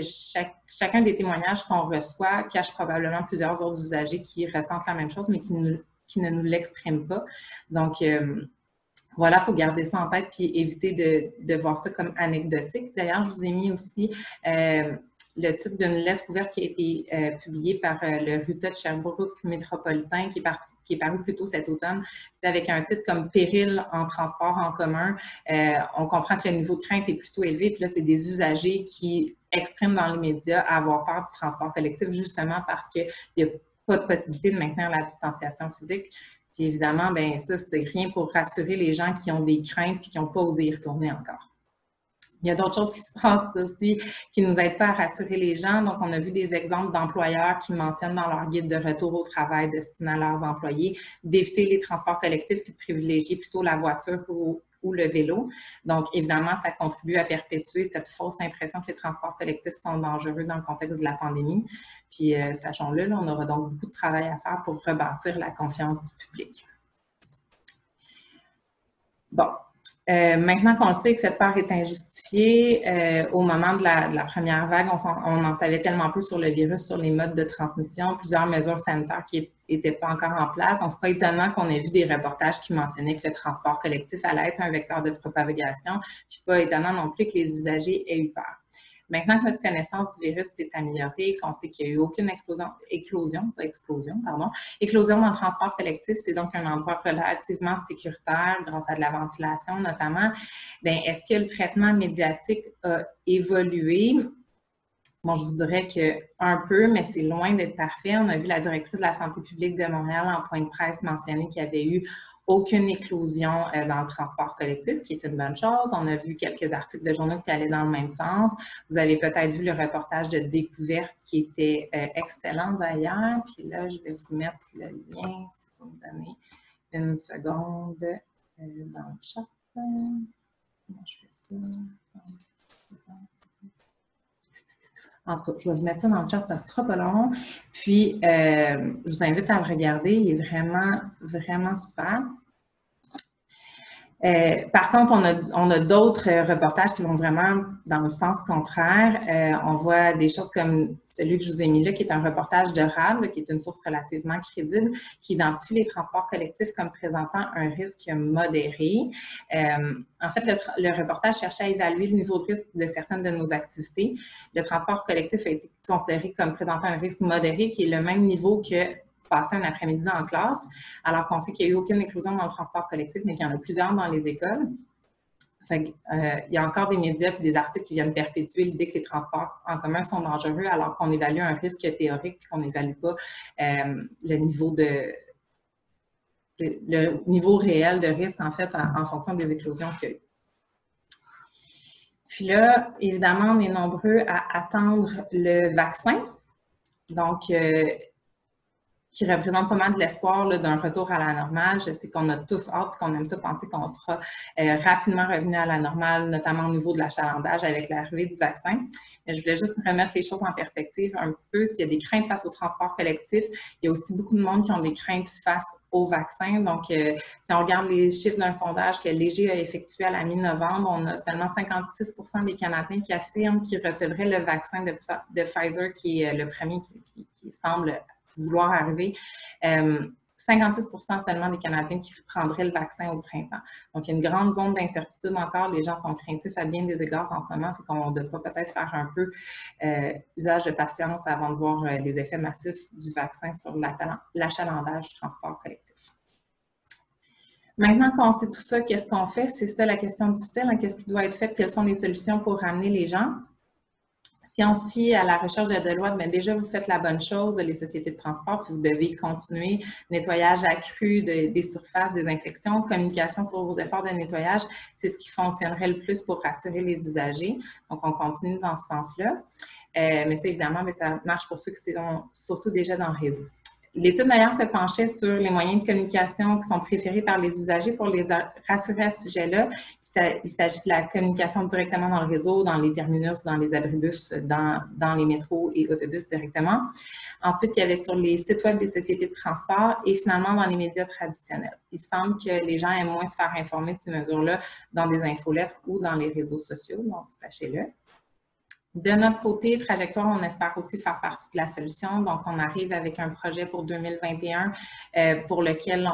chacun des témoignages qu'on reçoit cache probablement plusieurs autres usagers qui ressentent la même chose mais qui ne nous l'expriment pas. Donc, voilà, il faut garder ça en tête puis éviter de voir ça comme anecdotique. D'ailleurs, je vous ai mis aussi le titre d'une lettre ouverte qui a été publiée par le RUTA de Sherbrooke métropolitain qui est paru plus tôt cet automne. C'est avec un titre comme « Péril en transport en commun ». On comprend que le niveau de crainte est plutôt élevé. Puis là, c'est des usagers qui expriment dans les médias avoir peur du transport collectif justement parce qu'il n'y a pas de possibilité de maintenir la distanciation physique. Puis évidemment, bien ça, c'était rien pour rassurer les gens qui ont des craintes et qui n'ont pas osé y retourner encore. Il y a d'autres choses qui se passent aussi qui ne nous aident pas à rassurer les gens. Donc, on a vu des exemples d'employeurs qui mentionnent dans leur guide de retour au travail destiné à leurs employés d'éviter les transports collectifs et de privilégier plutôt la voiture ou le vélo. Donc, évidemment, ça contribue à perpétuer cette fausse impression que les transports collectifs sont dangereux dans le contexte de la pandémie. Puis, sachons-le, on aura donc beaucoup de travail à faire pour rebâtir la confiance du public. Bon. Maintenant qu'on le sait que cette peur est injustifiée, au moment de la première vague, on en savait tellement peu sur le virus, sur les modes de transmission, plusieurs mesures sanitaires qui n'étaient pas encore en place. Donc, c'est pas étonnant qu'on ait vu des reportages qui mentionnaient que le transport collectif allait être un vecteur de propagation, puis pas étonnant non plus que les usagers aient eu peur. Maintenant que notre connaissance du virus s'est améliorée, qu'on sait qu'il n'y a eu aucune éclosion dans le transport collectif, c'est donc un endroit relativement sécuritaire grâce à de la ventilation notamment. Bien, est-ce que le traitement médiatique a évolué? Bon, je vous dirais qu'un peu, mais c'est loin d'être parfait. On a vu la directrice de la santé publique de Montréal en point de presse mentionner qu'il y avait eu aucune éclosion dans le transport collectif, ce qui est une bonne chose. On a vu quelques articles de journaux qui allaient dans le même sens. Vous avez peut-être vu le reportage de Découverte qui était excellent d'ailleurs. Puis là, je vais vous mettre le lien, si vous me donnez une seconde dans le chat. Comment je fais ça? En tout cas, je vais vous mettre ça dans le chat, ça ne sera pas long. Puis, je vous invite à le regarder, il est vraiment, vraiment super. Par contre, on a d'autres reportages qui vont vraiment dans le sens contraire. On voit des choses comme celui que je vous ai mis là, qui est un reportage de RAD, qui est une source relativement crédible, qui identifie les transports collectifs comme présentant un risque modéré. En fait, le reportage cherchait à évaluer le niveau de risque de certaines de nos activités. Le transport collectif a été considéré comme présentant un risque modéré, qui est le même niveau que passer un après-midi en classe, alors qu'on sait qu'il n'y a eu aucune éclosion dans le transport collectif, mais qu'il y en a plusieurs dans les écoles. Fait il y a encore des médias et des articles qui viennent perpétuer l'idée que les transports en commun sont dangereux, alors qu'on évalue un risque théorique et qu'on n'évalue pas le niveau réel de risque, en fait, en fonction des éclosions qu'il y a eu. Puis là, évidemment, on est nombreux à attendre le vaccin. Donc, qui représente pas mal de l'espoir d'un retour à la normale. Je sais qu'on a tous hâte, qu'on aime ça penser qu'on sera rapidement revenu à la normale, notamment au niveau de l'achalandage avec l'arrivée du vaccin. Mais je voulais juste remettre les choses en perspective un petit peu. S'il y a des craintes face au transport collectif, il y a aussi beaucoup de monde qui ont des craintes face au vaccin. Donc, si on regarde les chiffres d'un sondage que Léger a effectué à la mi-novembre, on a seulement 56% des Canadiens qui affirment qu'ils recevraient le vaccin de Pfizer, qui est le premier qui semble vouloir arriver. 56% seulement des Canadiens qui prendraient le vaccin au printemps. Donc, il y a une grande zone d'incertitude encore. Les gens sont craintifs à bien des égards en ce moment. Fait qu'on devra peut-être faire un peu usage de patience avant de voir les effets massifs du vaccin sur l'achalandage du transport collectif. Maintenant qu'on sait tout ça, qu'est-ce qu'on fait? C'est ça la question difficile. Hein? Qu'est-ce qui doit être fait? Quelles sont les solutions pour ramener les gens? Si on se fie à la recherche de Deloitte, bien déjà, vous faites la bonne chose, les sociétés de transport, puis vous devez continuer. Nettoyage accru des surfaces, désinfection, communication sur vos efforts de nettoyage, c'est ce qui fonctionnerait le plus pour rassurer les usagers. Donc, on continue dans ce sens-là. Mais ça, évidemment, mais ça marche pour ceux qui sont surtout déjà dans le réseau. L'étude d'ailleurs se penchait sur les moyens de communication qui sont préférés par les usagers pour les rassurer à ce sujet-là. Il s'agit de la communication directement dans le réseau, dans les terminus, dans les abribus, dans les métros et autobus directement. Ensuite, il y avait sur les sites web des sociétés de transport et finalement dans les médias traditionnels. Il semble que les gens aiment moins se faire informer de ces mesures-là dans des infolettres ou dans les réseaux sociaux, donc sachez-le. De notre côté, Trajectoire, on espère aussi faire partie de la solution. Donc, on arrive avec un projet pour 2021 pour lequel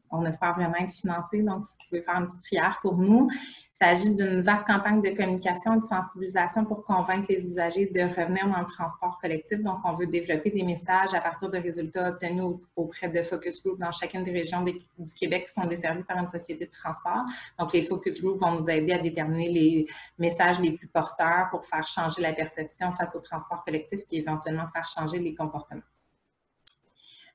on espère vraiment être financé. Donc, vous pouvez faire une petite prière pour nous. Il s'agit d'une vaste campagne de communication et de sensibilisation pour convaincre les usagers de revenir dans le transport collectif. Donc, on veut développer des messages à partir de résultats obtenus auprès de focus groups dans chacune des régions du Québec qui sont desservies par une société de transport. Donc, les focus groups vont nous aider à déterminer les messages les plus porteurs pour faire changer la perception face au transport collectif puis éventuellement faire changer les comportements.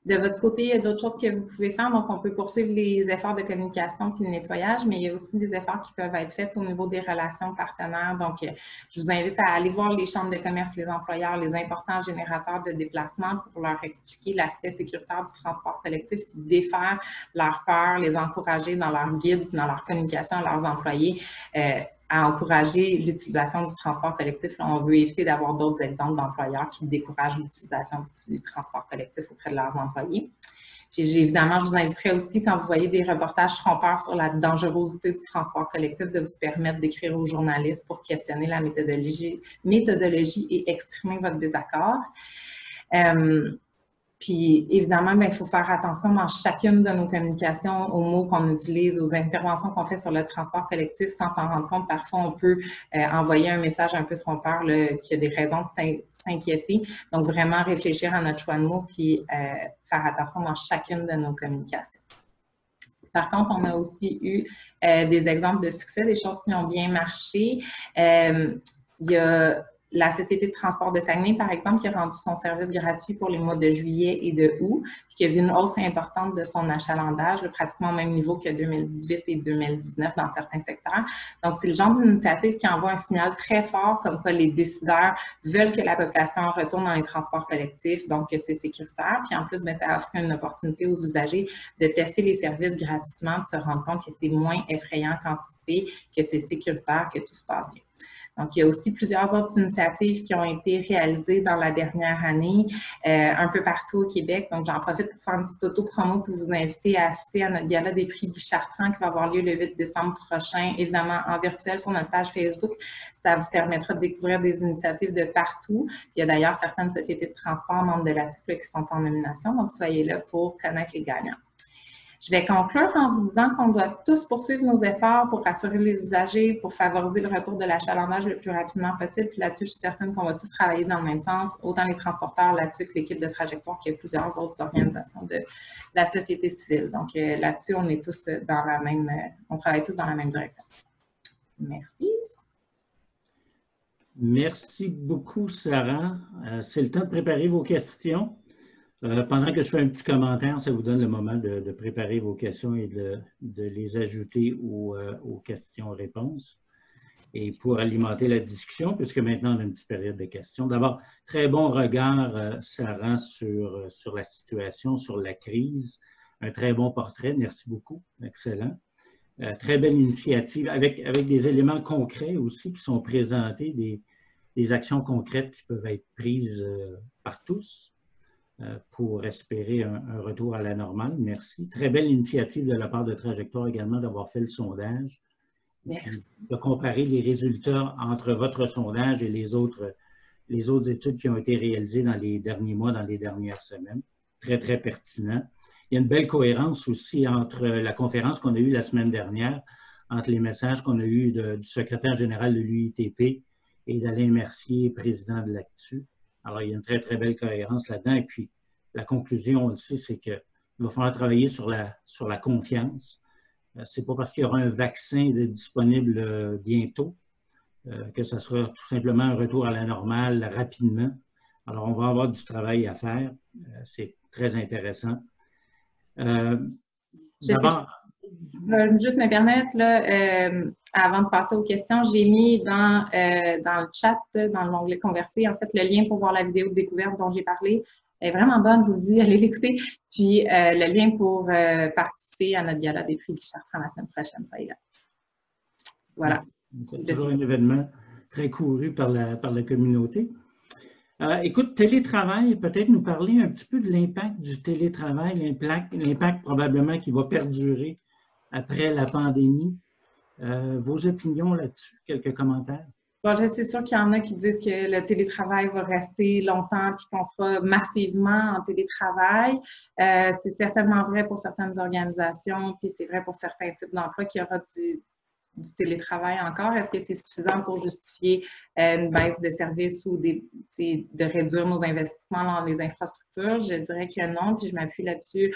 De votre côté, il y a d'autres choses que vous pouvez faire. Donc, on peut poursuivre les efforts de communication puis le nettoyage, mais il y a aussi des efforts qui peuvent être faits au niveau des relations partenaires. Donc, je vous invite à aller voir les chambres de commerce, les employeurs, les importants générateurs de déplacement pour leur expliquer l'aspect sécuritaire du transport collectif puis défaire leur peur, les encourager dans leur guide, dans leur communication à leurs employés, à encourager l'utilisation du transport collectif. Là, on veut éviter d'avoir d'autres exemples d'employeurs qui découragent l'utilisation du transport collectif auprès de leurs employés. Puis évidemment, je vous inviterai aussi, quand vous voyez des reportages trompeurs sur la dangerosité du transport collectif, de vous permettre d'écrire aux journalistes pour questionner la méthodologie et exprimer votre désaccord. Puis, évidemment, il faut faire attention dans chacune de nos communications aux mots qu'on utilise, aux interventions qu'on fait sur le transport collectif sans s'en rendre compte. Parfois, on peut envoyer un message un peu trompeur qu'il y a des raisons de s'inquiéter. Donc, vraiment réfléchir à notre choix de mots puis faire attention dans chacune de nos communications. Par contre, on a aussi eu des exemples de succès, des choses qui ont bien marché. Il y a la Société de transport de Saguenay, par exemple, qui a rendu son service gratuit pour les mois de juillet et de août, puis qui a vu une hausse importante de son achalandage, pratiquement au même niveau que 2018 et 2019 dans certains secteurs. Donc, c'est le genre d'initiative qui envoie un signal très fort comme quoi les décideurs veulent que la population retourne dans les transports collectifs, donc que c'est sécuritaire. Puis en plus, ça offre une opportunité aux usagers de tester les services gratuitement, de se rendre compte que c'est moins effrayant en quantité, que c'est sécuritaire, que tout se passe bien. Donc, il y a aussi plusieurs autres initiatives qui ont été réalisées dans la dernière année, un peu partout au Québec. Donc, j'en profite pour faire une petite auto-promo pour vous inviter à assister à notre gala des prix Bichartrand qui va avoir lieu le 8 décembre prochain, évidemment en virtuel sur notre page Facebook. Ça vous permettra de découvrir des initiatives de partout. Puis, il y a d'ailleurs certaines sociétés de transport membres de la TUC qui sont en nomination. Donc, soyez là pour connaître les gagnants. Je vais conclure en vous disant qu'on doit tous poursuivre nos efforts pour rassurer les usagers, pour favoriser le retour de l'achalandage le plus rapidement possible. Puis là-dessus, je suis certaine qu'on va tous travailler dans le même sens, autant les transporteurs, la TUC, l'équipe de Trajectoire, qu'il y a plusieurs autres organisations de la société civile. Donc là-dessus, on est tous on travaille tous dans la même direction. Merci. Merci beaucoup, Sarah. C'est le temps de préparer vos questions. Pendant que je fais un petit commentaire, ça vous donne le moment de préparer vos questions et de les ajouter aux questions-réponses. Et pour alimenter la discussion, puisque maintenant on a une petite période de questions. D'abord, très bon regard, Sarah, sur la situation, sur la crise. Un très bon portrait, merci beaucoup, excellent. Très belle initiative, avec des éléments concrets aussi qui sont présentés, des actions concrètes qui peuvent être prises par tous pour espérer un retour à la normale. Merci. Très belle initiative de la part de Trajectoire également d'avoir fait le sondage. Merci. De comparer les résultats entre votre sondage et les autres études qui ont été réalisées dans les derniers mois, dans les dernières semaines. Très, très pertinent. Il y a une belle cohérence aussi entre la conférence qu'on a eue la semaine dernière, entre les messages qu'on a eus du secrétaire général de l'UITP et d'Alain Mercier, président de l'ACTU. Alors, il y a une très, très belle cohérence là-dedans. Et puis, la conclusion, on le sait, c'est qu'il va falloir travailler sur la confiance. C'est pas parce qu'il y aura un vaccin disponible bientôt que ce sera tout simplement un retour à la normale rapidement. Alors, on va avoir du travail à faire. C'est très intéressant. D'abord, juste me permettre, là, avant de passer aux questions, j'ai mis dans le chat, dans l'onglet « Converser », en fait, le lien pour voir la vidéo de découverte dont j'ai parlé. Elle est vraiment bonne, je vous le dis, allez l'écouter. Puis le lien pour participer à notre gala des prix Guichard la semaine prochaine, soyez là. Voilà. C'est toujours un événement très couru par la communauté. Écoute, télétravail, peut-être nous parler un petit peu de l'impact du télétravail, l'impact probablement qui va perdurer après la pandémie. Vos opinions là-dessus, quelques commentaires? Bon, c'est sûr qu'il y en a qui disent que le télétravail va rester longtemps puis qu'on sera massivement en télétravail. C'est certainement vrai pour certaines organisations, puis c'est vrai pour certains types d'emplois qu'il y aura du télétravail encore. Est-ce que c'est suffisant pour justifier une baisse de services ou de réduire nos investissements dans les infrastructures? Je dirais que non, puis je m'appuie là-dessus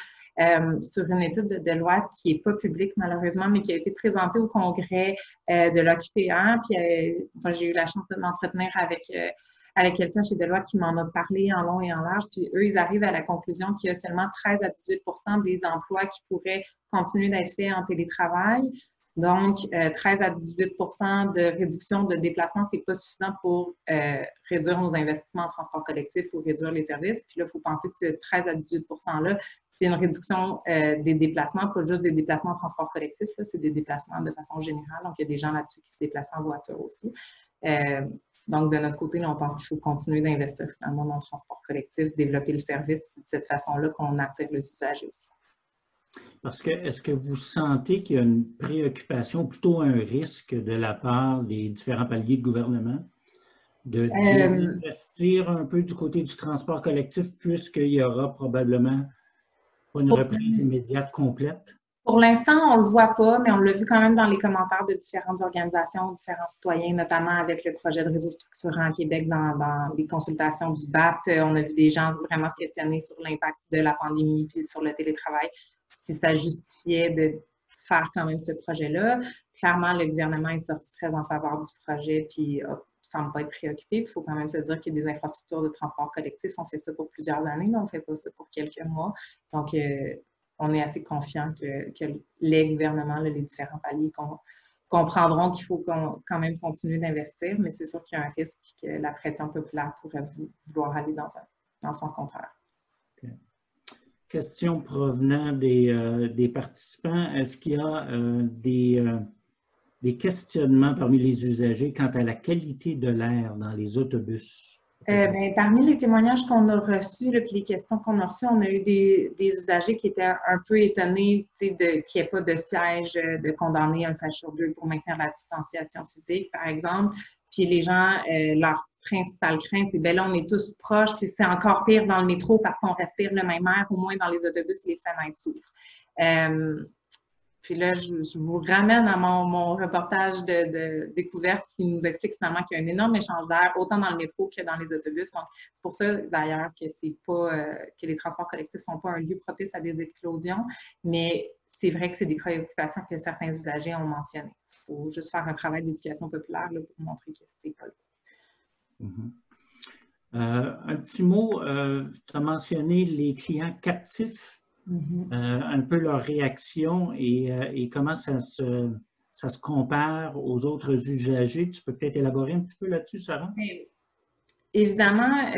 sur une étude de Deloitte qui n'est pas publique malheureusement, mais qui a été présentée au congrès de l'OQTR. Puis j'ai eu la chance de m'entretenir avec quelqu'un chez Deloitte qui m'en a parlé en long et en large. Puis eux, ils arrivent à la conclusion qu'il y a seulement 13 à 18 % des emplois qui pourraient continuer d'être faits en télétravail. Donc, 13 à 18 % de réduction de déplacement, c'est pas suffisant pour réduire nos investissements en transport collectif ou réduire les services. Puis là, il faut penser que ce 13 à 18 %-là, c'est une réduction des déplacements, pas juste des déplacements en transport collectif, c'est des déplacements de façon générale. Donc, il y a des gens là-dessus qui se déplacent en voiture aussi. Donc, de notre côté, là, on pense qu'il faut continuer d'investir finalement dans le transport collectif, développer le service. C'est de cette façon-là qu'on attire les usagers aussi. Parce que, est-ce que vous sentez qu'il y a une préoccupation, plutôt un risque de la part des différents paliers de gouvernement de désinvestir un peu du côté du transport collectif puisqu'il y aura probablement pas une reprise immédiate complète? Pour l'instant, on ne le voit pas, mais on l'a vu quand même dans les commentaires de différentes organisations, différents citoyens, notamment avec le projet de réseau structurant à Québec dans les consultations du BAP. On a vu des gens vraiment se questionner sur l'impact de la pandémie puis sur le télétravail, si ça justifiait de faire quand même ce projet-là. Clairement, le gouvernement est sorti très en faveur du projet puis ne semble pas être préoccupé. Il faut quand même se dire qu'il y a des infrastructures de transport collectif. On fait ça pour plusieurs années, là, on ne fait pas ça pour quelques mois. Donc, on est assez confiant que les gouvernements, là, les différents paliers comprendront qu'il faut quand même continuer d'investir, mais c'est sûr qu'il y a un risque que la pression populaire pourrait vouloir aller dans le sens contraire. Okay. Question provenant des participants. Est-ce qu'il y a des questionnements parmi les usagers quant à la qualité de l'air dans les autobus? Parmi les témoignages qu'on a reçus, puis les questions qu'on a reçues, on a eu des usagers qui étaient un peu étonnés qu'il n'y ait pas de siège, de condamner un siège sur deux pour maintenir la distanciation physique, par exemple. Puis les gens, leur principale crainte, c'est là, on est tous proches, puis c'est encore pire dans le métro parce qu'on respire le même air, au moins dans les autobus, les fenêtres s'ouvrent. Puis là, je vous ramène à mon reportage de découverte qui nous explique finalement qu'il y a un énorme échange d'air, autant dans le métro que dans les autobus. Donc, c'est pour ça, d'ailleurs, que que les transports collectifs ne sont pas un lieu propice à des explosions, mais c'est vrai que c'est des préoccupations que certains usagers ont mentionnées. Il faut juste faire un travail d'éducation populaire là, pour montrer que ce n'est pas le cas. Un petit mot, tu as mentionné les clients captifs. Un peu leur réaction et comment ça se compare aux autres usagers. Tu peux peut-être élaborer un petit peu là-dessus, Sarah? Évidemment,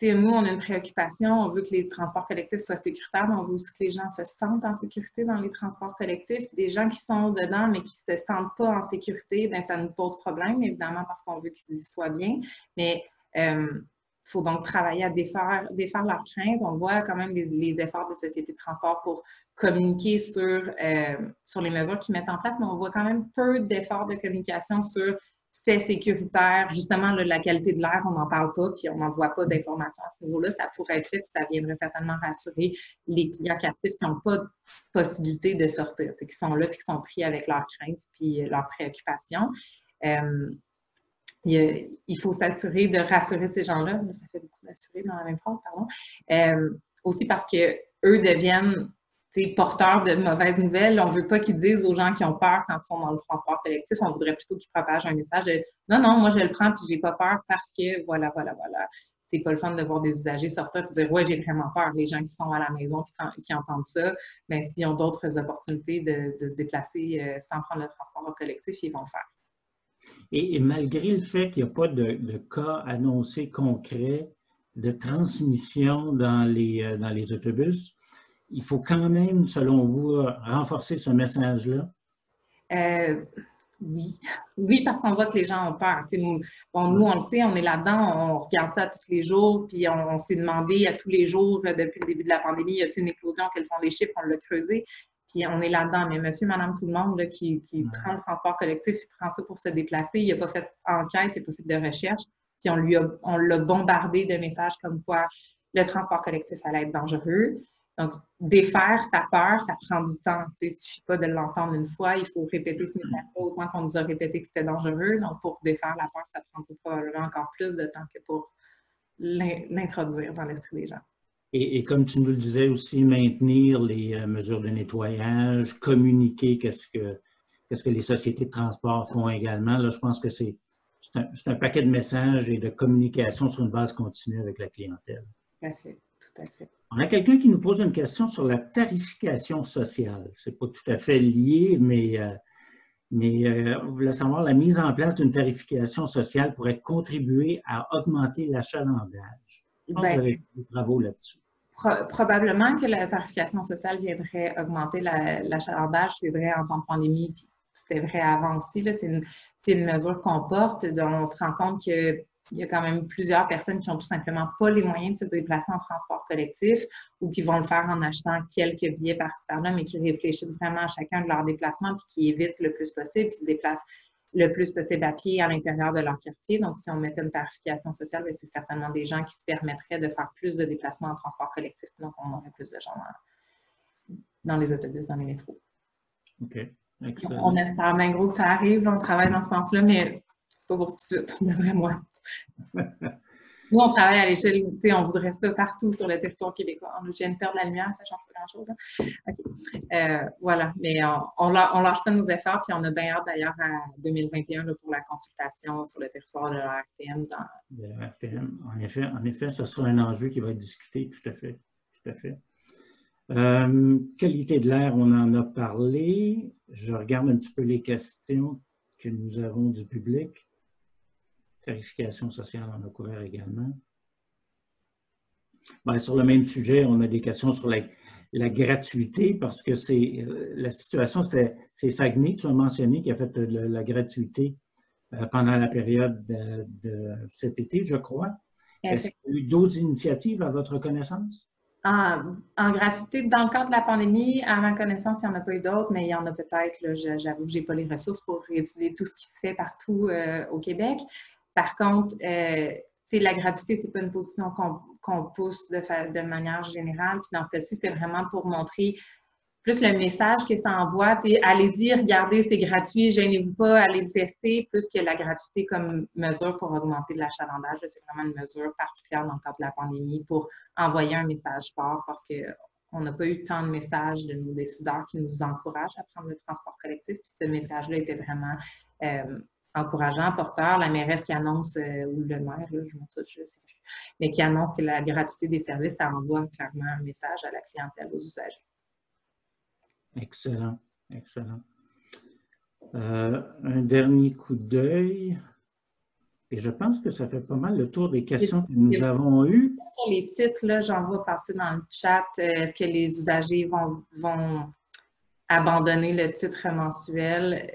nous, on a une préoccupation. On veut que les transports collectifs soient sécuritaires, mais on veut aussi que les gens se sentent en sécurité dans les transports collectifs. Des gens qui sont dedans, mais qui ne se sentent pas en sécurité, bien, ça nous pose problème, évidemment, parce qu'on veut qu'ils y soient bien. Mais il faut donc travailler à défaire leurs craintes. On voit quand même les efforts des sociétés de transport pour communiquer sur les mesures qu'ils mettent en place, mais on voit quand même peu d'efforts de communication sur c'est sécuritaire. Justement, là, la qualité de l'air, on n'en parle pas, puis on n'en voit pas d'informations à ce niveau-là. Ça pourrait être fait, puis ça viendrait certainement rassurer les clients captifs qui n'ont pas de possibilité de sortir, qui sont là, puis qui sont pris avec leurs craintes, puis leurs préoccupations. Il faut s'assurer de rassurer ces gens-là. Ça fait beaucoup d'assurer dans la même phrase, pardon. Aussi parce qu'eux deviennent porteurs de mauvaises nouvelles. On ne veut pas qu'ils disent aux gens qui ont peur quand ils sont dans le transport collectif. On voudrait plutôt qu'ils propagent un message de « Non, non, moi je le prends puis j'ai pas peur parce que voilà. » C'est pas le fun de voir des usagers sortir et dire « Ouais, j'ai vraiment peur. » Les gens qui sont à la maison et qui entendent ça, bien, s'ils ont d'autres opportunités de se déplacer sans prendre le transport collectif, ils vont le faire. Et malgré le fait qu'il n'y a pas de cas annoncés concrets, de transmission dans les autobus. Il faut quand même, selon vous, renforcer ce message-là? Oui. Oui, parce qu'on voit que les gens ont peur. Bon, nous, on le sait, on est là-dedans, on regarde ça tous les jours, puis on s'est demandé à tous les jours, depuis le début de la pandémie, y a-t-il une éclosion, quels sont les chiffres, on l'a creusé, puis on est là-dedans. Mais monsieur, madame, tout le monde là, qui prend le transport collectif, qui prend ça pour se déplacer, il n'a pas fait enquête, il n'a pas fait de recherche, puis on l'a bombardé de messages comme quoi le transport collectif allait être dangereux. Donc, défaire sa peur, ça prend du temps. Il ne suffit pas de l'entendre une fois, il faut répéter ce message autant qu'on nous a répété que c'était dangereux. Donc, pour défaire la peur, ça prend probablement encore plus de temps que pour l'introduire dans l'esprit des gens. Et comme tu nous le disais aussi, maintenir les mesures de nettoyage, communiquer qu'est-ce que les sociétés de transport font également. Là, je pense que c'est un paquet de messages et de communication sur une base continue avec la clientèle. Tout à fait, tout à fait. On a quelqu'un qui nous pose une question sur la tarification sociale. Ce n'est pas tout à fait lié, mais on voulait savoir, la mise en place d'une tarification sociale pourrait contribuer à augmenter l'achalandage. Je pense que vous avez des travaux là-dessus. Probablement que la tarification sociale viendrait augmenter l'achalandage. C'est vrai en temps de pandémie, puis c'était vrai avant aussi. C'est une mesure qu'on porte, dont on se rend compte que il y a quand même plusieurs personnes qui n'ont tout simplement pas les moyens de se déplacer en transport collectif ou qui vont le faire en achetant quelques billets par-ci par-là, mais qui réfléchissent vraiment à chacun de leurs déplacements puis qui évitent le plus possible, qui se déplacent le plus possible à pied à l'intérieur de leur quartier. Donc, si on mettait une tarification sociale, c'est certainement des gens qui se permettraient de faire plus de déplacements en transport collectif. Donc, on aurait plus de gens dans les autobus, dans les métros. OK. Excellent. On espère bien gros que ça arrive. Là, on travaille dans ce sens-là, mais c'est pas pour tout de suite, d'après moi. Nous, on travaille à l'échelle, on voudrait ça partout sur le territoire québécois. On vient de perdre la lumière, ça ne change pas grand-chose. Hein? OK. Voilà, mais on lâche pas nos efforts, puis on a bien hâte d'ailleurs à 2021 là, pour la consultation sur le territoire de la RTM. De la RTM, en effet, ce sera un enjeu qui va être discuté, tout à fait. Tout à fait. Qualité de l'air, on en a parlé. Je regarde un petit peu les questions que nous avons du public. Tarification sociale, on a couvert également. Bien, sur le même sujet, on a des questions sur la gratuité parce que la situation, c'est Saguenay, tu as mentionné, qui a fait la gratuité pendant la période de cet été, je crois. Est-ce qu'il y a eu d'autres initiatives à votre connaissance? En gratuité, dans le cadre de la pandémie, à ma connaissance, il n'y en a pas eu d'autres, mais il y en a peut-être. J'avoue que je n'ai pas les ressources pour étudier tout ce qui se fait partout au Québec. Par contre, la gratuité, ce n'est pas une position qu'on pousse de manière générale. Puis dans ce cas-ci, c'est vraiment pour montrer plus le message que ça envoie. Allez-y, regardez, c'est gratuit, gênez-vous pas, allez le tester, plus que la gratuité comme mesure pour augmenter de l'achalandage. C'est vraiment une mesure particulière dans le cadre de la pandémie pour envoyer un message fort parce qu'on n'a pas eu tant de messages de nos décideurs qui nous encouragent à prendre le transport collectif. Puis ce message-là était vraiment encourageant, porteur. La mairesse qui annonce, ou le maire, là, je sais plus, mais qui annonce que la gratuité des services, ça envoie clairement un message à la clientèle, aux usagers. Excellent, excellent. Un dernier coup d'œil. Et je pense que ça fait pas mal le tour des questions que nous avons eues. Sur les titres, là, j'en vais passer dans le chat. Est-ce que les usagers vont abandonner le titre mensuel?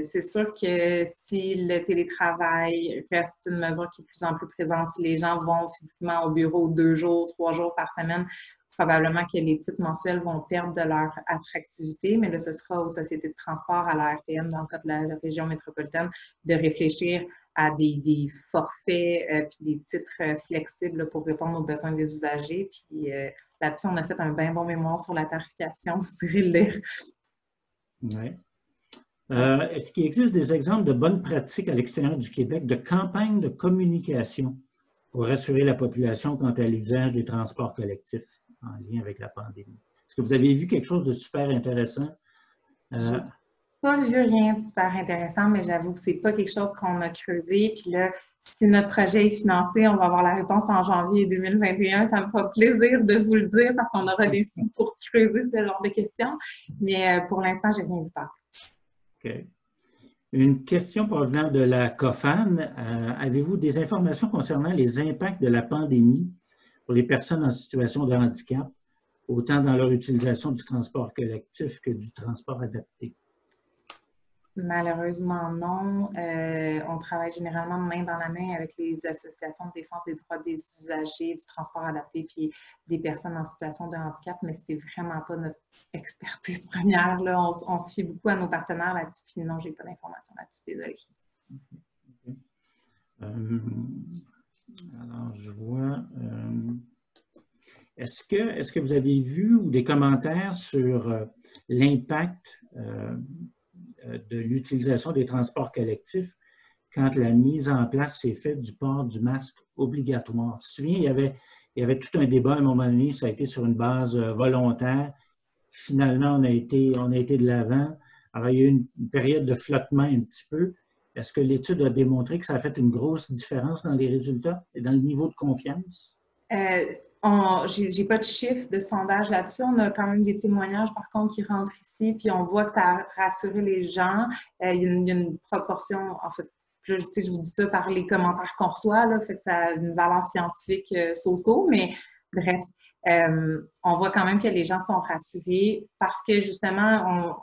C'est sûr que si le télétravail reste une mesure qui est de plus en plus présente, si les gens vont physiquement au bureau 2 jours, 3 jours par semaine, probablement que les titres mensuels vont perdre de leur attractivité, mais là, ce sera aux sociétés de transport, à la RTM, dans le cas de la région métropolitaine, de réfléchir à des forfaits puis des titres flexibles là, pour répondre aux besoins des usagers. Puis là-dessus, on a fait un bien bon mémoire sur la tarification. Vous irez le lire. Oui. Est-ce qu'il existe des exemples de bonnes pratiques à l'extérieur du Québec de campagnes de communication pour rassurer la population quant à l'usage des transports collectifs en lien avec la pandémie? Est-ce que vous avez vu quelque chose de super intéressant? J'ai pas vu rien de super intéressant, mais j'avoue que c'est pas quelque chose qu'on a creusé. Puis là, si notre projet est financé, on va avoir la réponse en janvier 2021. Ça me fera plaisir de vous le dire parce qu'on aura des sous pour creuser ce genre de questions. Mais pour l'instant, j'ai rien vu passer. OK. Une question provenant de la COFAN. Avez-vous des informations concernant les impacts de la pandémie pour les personnes en situation de handicap, autant dans leur utilisation du transport collectif que du transport adapté? Malheureusement, non. On travaille généralement main dans la main avec les associations de défense des droits des usagers, du transport adapté, puis des personnes en situation de handicap, mais c'était vraiment pas notre expertise première. Là. On se fie beaucoup à nos partenaires là-dessus, puis non, j'ai pas d'informations là-dessus, désolée. Alors, je vois... Est-ce que vous avez vu ou des commentaires sur l'impact de l'utilisation des transports collectifs quand la mise en place s'est faite du port du masque obligatoire? Tu te souviens, il y avait tout un débat à un moment donné, ça a été sur une base volontaire. Finalement, on a été de l'avant. Alors, il y a eu une période de flottement un petit peu. Est-ce que l'étude a démontré que ça a fait une grosse différence dans les résultats et dans le niveau de confiance? J'ai pas de chiffre de sondage là-dessus. On a quand même des témoignages, par contre, qui rentrent ici, puis on voit que ça a rassuré les gens. Il y a une proportion, en fait, je vous dis ça par les commentaires qu'on reçoit, là, fait que ça a une valeur scientifique so-so, mais bref, on voit quand même que les gens sont rassurés parce que, justement,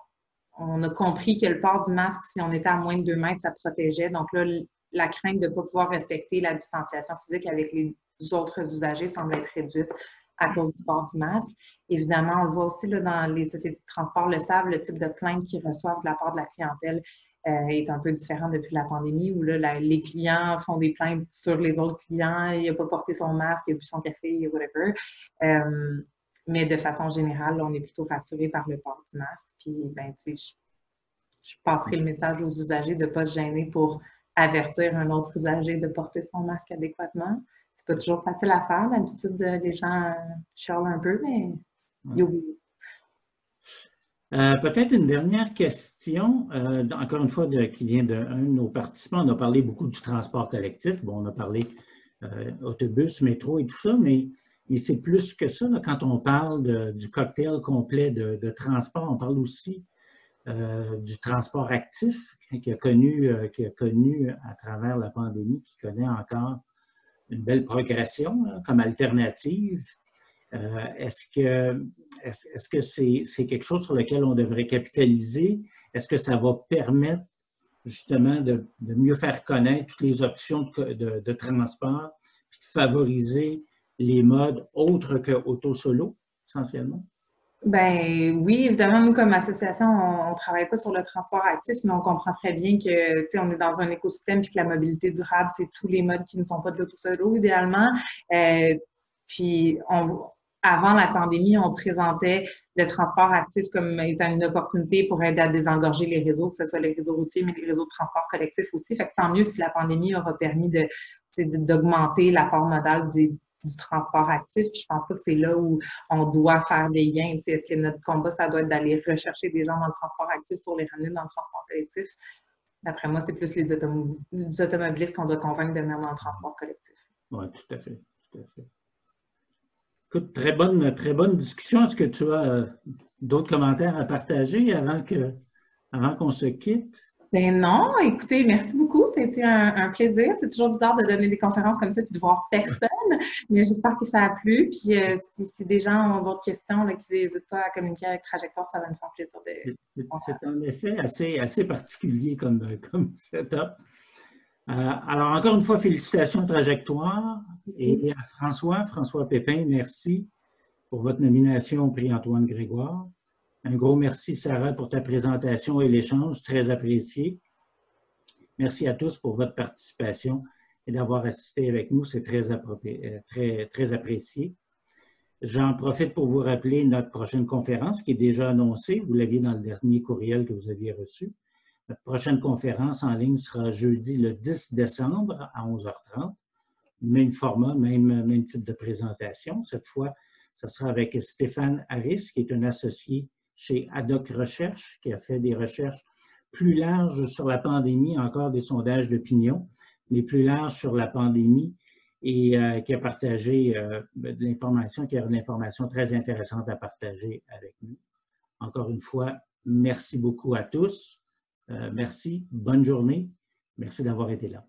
on a compris que le port du masque, si on était à moins de 2 mètres, ça protégeait. Donc là, la crainte de ne pas pouvoir respecter la distanciation physique avec les autres usagers semble être réduite à cause du port du masque. Évidemment, on le voit aussi là, dans les sociétés de transport, le savent, le type de plainte qu'ils reçoivent de la part de la clientèle est un peu différent depuis la pandémie, où là, les clients font des plaintes sur les autres clients, il n'a pas porté son masque, il a bu son café, whatever. Mais de façon générale, là, on est plutôt rassuré par le port du masque. Puis, ben, tu sais, je passerai le message aux usagers de ne pas se gêner pour avertir un autre usager de porter son masque adéquatement. C'est pas toujours facile à faire. D'habitude, les gens chialent un peu, mais ils oublient. Peut-être une dernière question, encore une fois, qui vient d'un de nos participants. On a parlé beaucoup du transport collectif. Bon, on a parlé autobus, métro et tout ça, mais c'est plus que ça. Là, quand on parle du cocktail complet de transport, on parle aussi du transport actif qui a connu à travers la pandémie, qui connaît encore une belle progression là, comme alternative. Est-ce que c'est quelque chose sur lequel on devrait capitaliser? Est-ce que ça va permettre justement de mieux faire connaître toutes les options de transport et de favoriser les modes autres que auto-solo, essentiellement? Ben oui, évidemment, nous, comme association, on ne travaille pas sur le transport actif, mais on comprend très bien que, tu sais, on est dans un écosystème et que la mobilité durable, c'est tous les modes qui ne sont pas de l'auto-solo, idéalement. Puis, avant la pandémie, on présentait le transport actif comme étant une opportunité pour aider à désengorger les réseaux, que ce soit les réseaux routiers, mais les réseaux de transport collectif aussi. Fait que tant mieux si la pandémie aura permis d'augmenter l'apport modal du transport actif. Je pense pas que c'est là où on doit faire des gains. Est-ce que notre combat, ça doit être d'aller rechercher des gens dans le transport actif pour les ramener dans le transport collectif? D'après moi, c'est plus les automobilistes qu'on doit convaincre de venir dans le transport collectif. Oui, tout à fait. Tout à fait. Écoute, très bonne discussion. Est-ce que tu as d'autres commentaires à partager avant qu'on se quitte? Ben non, écoutez, merci beaucoup. C'était un plaisir. C'est toujours bizarre de donner des conférences comme ça et de voir personne, mais j'espère que ça a plu. Puis si des gens ont d'autres questions, là, qu'ils n'hésitent pas à communiquer avec Trajectoire, ça va nous faire plaisir de... C'est en effet assez particulier comme setup. Alors, encore une fois, félicitations Trajectoire et à François Pépin, merci pour votre nomination au prix Antoine Grégoire. Un gros merci, Sarah, pour ta présentation et l'échange, très apprécié. Merci à tous pour votre participation et d'avoir assisté avec nous, c'est très apprécié. J'en profite pour vous rappeler notre prochaine conférence qui est déjà annoncée. Vous l'aviez dans le dernier courriel que vous aviez reçu. Notre prochaine conférence en ligne sera jeudi le 10 décembre à 11h30. Même format, même type de présentation. Cette fois, ce sera avec Stéphane Harris, qui est un associé chez Haddock Recherche, qui a fait des recherches plus larges sur la pandémie, encore des sondages d'opinion, mais plus larges sur la pandémie et qui a partagé de l'information, qui a de l'information très intéressante à partager avec nous. Encore une fois, merci beaucoup à tous. Merci, bonne journée. Merci d'avoir été là.